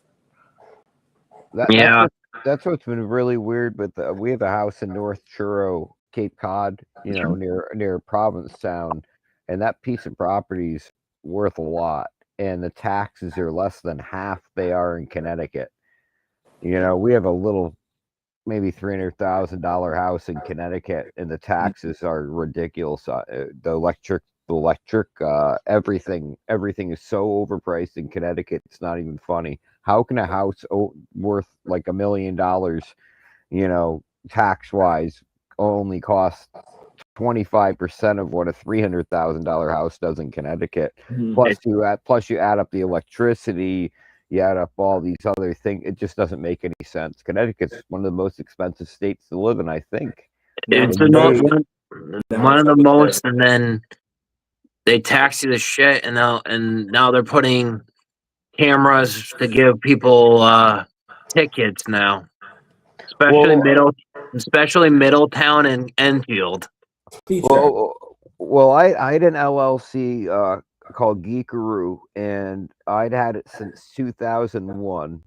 yeah. That's what's been really weird. With we have a house in North Truro, Cape Cod, near Provincetown, and that piece of property's worth a lot, and the taxes are less than half they are in Connecticut. We have a little, maybe $300,000 house in Connecticut, and the taxes are ridiculous. The electric, everything is so overpriced in Connecticut. It's not even funny. How can a house worth like $1 million, tax wise, only cost 25% of what a $300,000 house does in Connecticut? Plus you add up the electricity, you add up all these other things. It just doesn't make any sense. Connecticut's one of the most expensive states to live in, I think. It's one of the most, and then they tax you the shit, and now they're putting cameras to give people tickets now, especially Middletown and Enfield. Well, I had an LLC called Geekaroo, and I'd had it since 2001.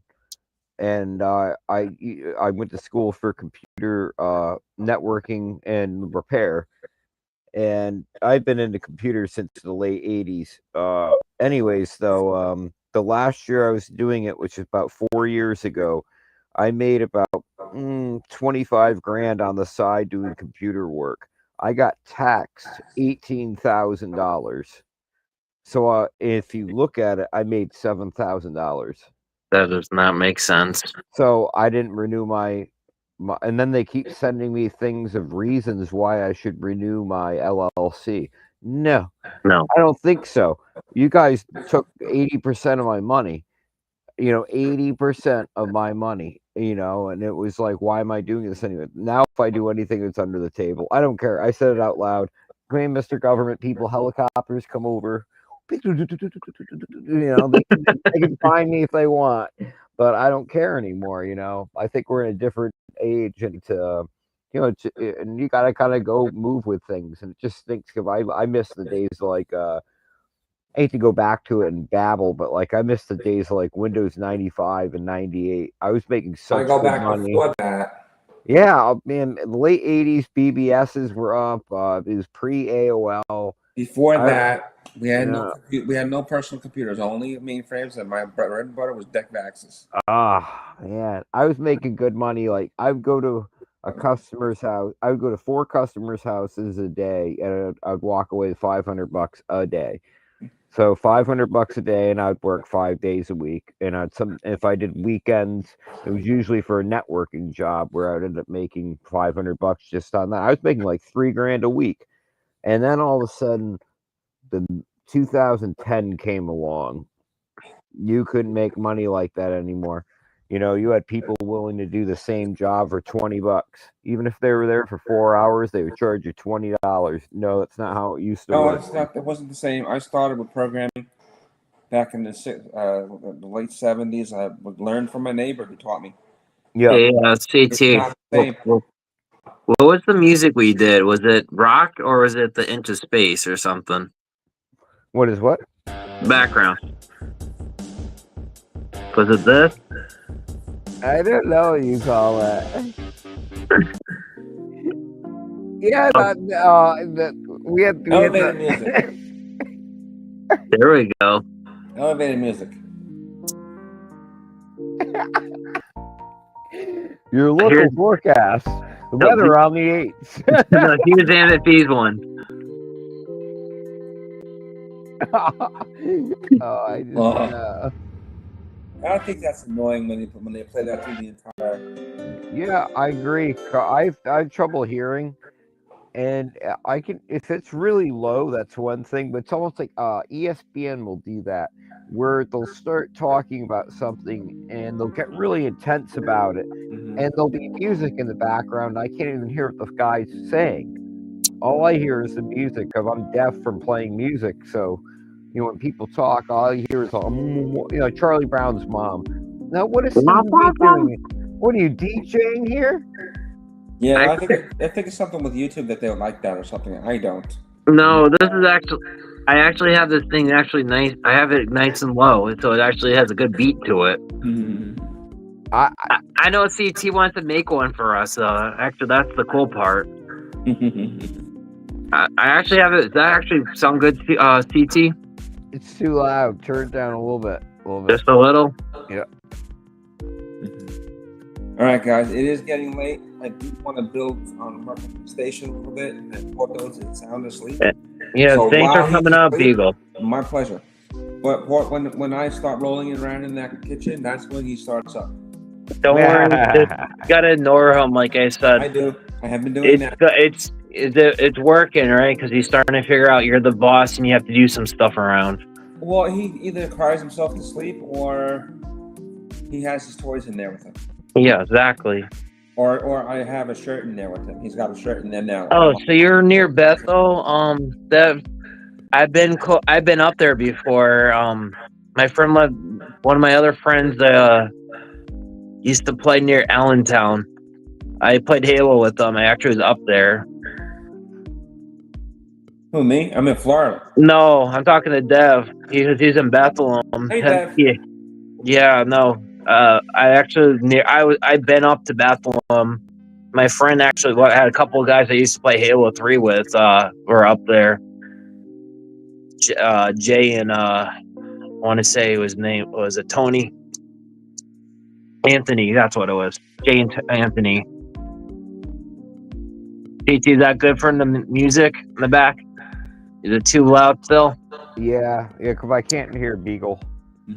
And I went to school for computer networking and repair, and I've been into computers since the late 80s. Anyways, though, the last year I was doing it, which is about 4 years ago, I made about 25 grand on the side doing computer work. I got taxed $18,000. So if you look at it, I made $7,000. That does not make sense. So I didn't renew my, and then they keep sending me things of reasons why I should renew my LLC. No, I don't think so. You guys took 80% of my money, 80% of my money, and it was like, why am I doing this anyway? Now, if I do anything that's under the table, I don't care. I said it out loud. Come in, Mr. Government people, helicopters come over. They can find me if they want, but I don't care anymore. I think we're in a different age, and and you gotta kind of go move with things, and it just stinks because I miss the days like I hate to go back to it and babble, but like I miss the days of like Windows 95 and 98. I was making such good money. Before that. Yeah, man, the late 80s BBSs were up. It was pre-AOL. Before that, we had no personal computers, only mainframes, and my bread and butter was DEC VAXes. Man, I was making good money. Like I would go to a customer's house. I would go to 4 customers' houses a day, and I'd walk away with $500 a day. So $500 a day, and I'd work 5 days a week. And if I did weekends, it was usually for a networking job where I'd end up making $500 just on that. I was making like $3 grand a week, and then all of a sudden, the 2010 came along. You couldn't make money like that anymore. You had people willing to do the same job for $20. Even if they were there for 4 hours, they would charge you $20. No, that's not how it used to work. It wasn't the same. I started with programming back in the late 70s. I would learn from my neighbor who taught me. Yeah, CT. What was the music we did? Was it rock or was it the Into Space or something? What is what? Background. Was it this? I don't know what you call it. Yeah, we had Elevated music. There we go. Elevated music. Your local forecast. The weather on the 8th. No, here's Anthony's one. I think that's annoying when they play that through the entire. Yeah, I agree. I have trouble hearing, and I can if it's really low. That's one thing, but it's almost like ESPN will do that, where they'll start talking about something and they'll get really intense about it, and there'll be music in the background. I can't even hear what the guy's saying. All I hear is the music because I'm deaf from playing music. So, when people talk, all I hear is Charlie Brown's mom. Now, what is Steve doing? What are you DJing here? Yeah, I think it's something with YouTube that they don't like that or something. I don't. No, this is actually. I actually have this thing actually nice. I have it nice and low, so it actually has a good beat to it. I know CT wants to make one for us. Actually, that's the cool part. I actually have it. Does that actually sound good, CT? It's too loud. Turn it down a little bit. Just a little? Yeah. All right, guys. It is getting late. I do want to build on the station a little bit and put those in sound asleep. Yeah, so thanks for coming up, Beagle. My pleasure. But when I start rolling around in that kitchen, that's when he starts up. Don't worry. Just gotta ignore him, like I said. I do. I have been doing that. It's working, right? Because he's starting to figure out you're the boss and you have to do some stuff around. Well, he either cries himself to sleep or he has his toys in there with him. Yeah, exactly. Or I have a shirt in there with him. He's got a shirt in there now. Oh, so you're near Bethel? I've been up there before. My friend one of my other friends used to play near Allentown. I played Halo with them. I actually was up there. Who, me? I'm in Florida. No, I'm talking to Dev. He's in Bethlehem. Hey, Dev. Yeah, no. I've been up to Bethlehem. My friend actually had a couple of guys I used to play Halo 3 with. Were up there. Jay and I want to say his name was it Tony? Anthony, that's what it was. Jay and Anthony. PT, is that good for the music in the back? Is it too loud still? Yeah, because I can't hear Beagle.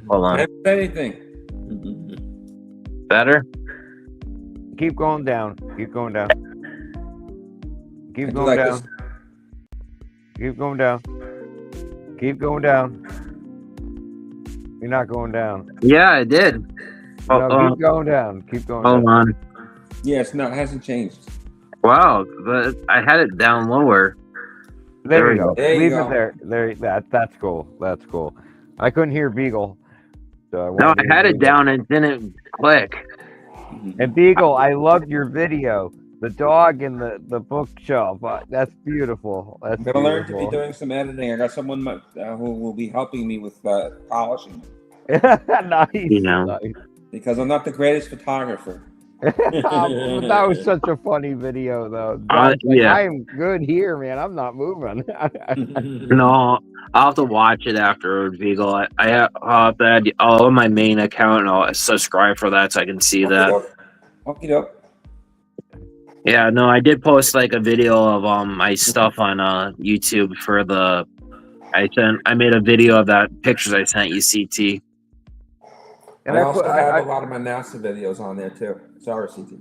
Hold on. I haven't said anything. Better? Keep going down. Keep going down. Keep going like down. This. Keep going down. Keep going down. You're not going down. Yeah, I did. Keep going down. Keep going down. Hold on. Yeah, it hasn't changed. Wow, but I had it down lower. There we go. There Leave you it go. there. That's cool. That's cool. I couldn't hear Beagle. So I had it down and it didn't click. And Beagle, I loved your video. The dog in the bookshelf. That's beautiful. That's I'm gonna learn to be doing some editing. I got someone who will be helping me with polishing. Nice. Nice. Because I'm not the greatest photographer. That was such a funny video, though. Yeah. I am good here, man. I'm not moving. No, I'll have to watch it afterward, Beagle. I'll have to add all of my main account and I'll subscribe for that so I can see that. Okay. Yeah, no, I did post like a video of my stuff on YouTube for I made a video of that pictures I sent you, CT. And I also have a lot of my NASA videos on there too. Sorry, CT.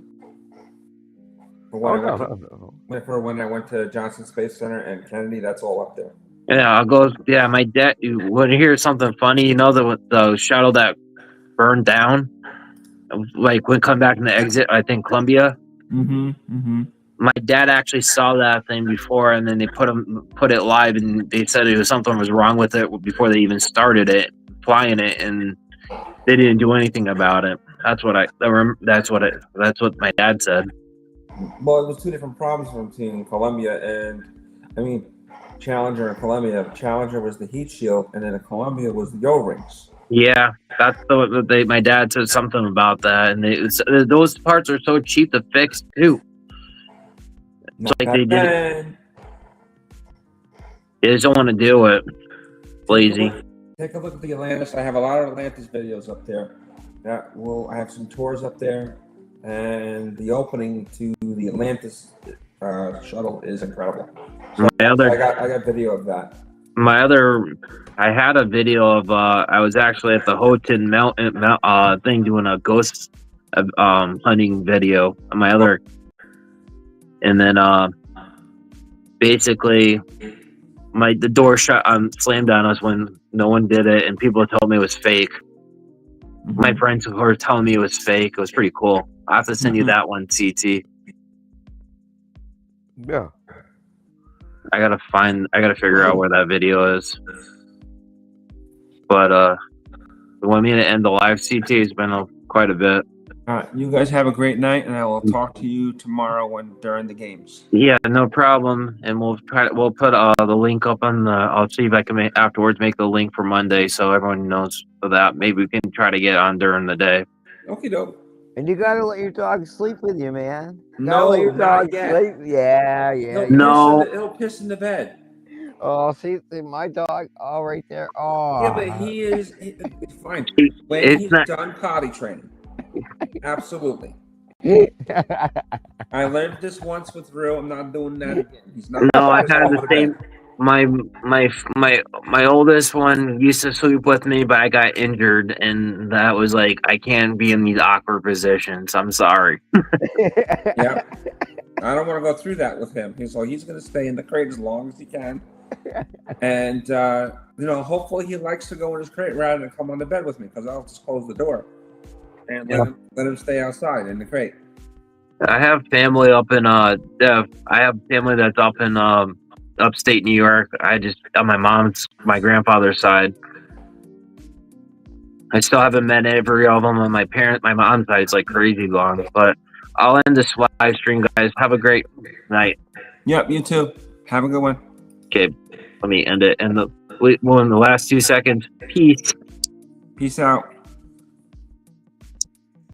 When I went to Johnson Space Center and Kennedy, that's all up there. Yeah, I'll go. Yeah, my dad. Want to hear something funny? You know the shuttle that burned down, like when come back in the exit. I think Columbia. My dad actually saw that thing before, and then they put it live, and they said something was wrong with it before they even started flying it, and they didn't do anything about it. That's what my dad said. Well, it was two different problems from Team Columbia and Challenger and Columbia. Challenger was the heat shield, and then Columbia was the O-rings. Yeah, that's what my dad said something about that, and those parts are so cheap to fix too. It's like they just don't want to do it. Lazy. Take a look at the Atlantis. I have a lot of Atlantis videos up there. I have some tours up there, and the opening to the Atlantis shuttle is incredible. So I got video of that. I had a video of I was actually at the Houghton Mountain thing doing a ghost hunting video. And then basically the door slammed on us when no one did it, and people told me it was fake. My friends were telling me it was fake. It was pretty cool. I have to send you that one, CT. Yeah. I gotta figure out where that video is. But you want me to end the live? CT has been quite a bit. All right, you guys have a great night, and I will talk to you tomorrow during the games. Yeah, no problem. And we'll put the link up on the. I'll see if I can afterwards make the link for Monday so everyone knows for that. Maybe we can try to get on during the day. Okay, dope. And you gotta let your dog sleep with you, man. No, let your dog sleep. Yeah. He'll piss in the bed. Oh, see my dog. Oh, right there. Oh. Yeah, but he's fine. When he's done potty training. Absolutely. I learned this once with Rue. I'm not doing that again. He's not. No, I had the same. My oldest one used to sleep with me, but I got injured, and that was like I can't be in these awkward positions. I'm sorry. Yeah, I don't want to go through that with him. He's going to stay in the crate as long as he can, and hopefully he likes to go in his crate rather than come on the bed with me, because I'll just close the door and let him stay outside in the crate. I have family up in I have family that's up in upstate New York. I just on my grandfather's side. I still haven't met every of them on my mom's side. It's like crazy long, but I'll end this live stream, guys. Have a great night. Yep, you too. Have a good one. Okay, let me end it. And in the last 2 seconds, peace. Peace out.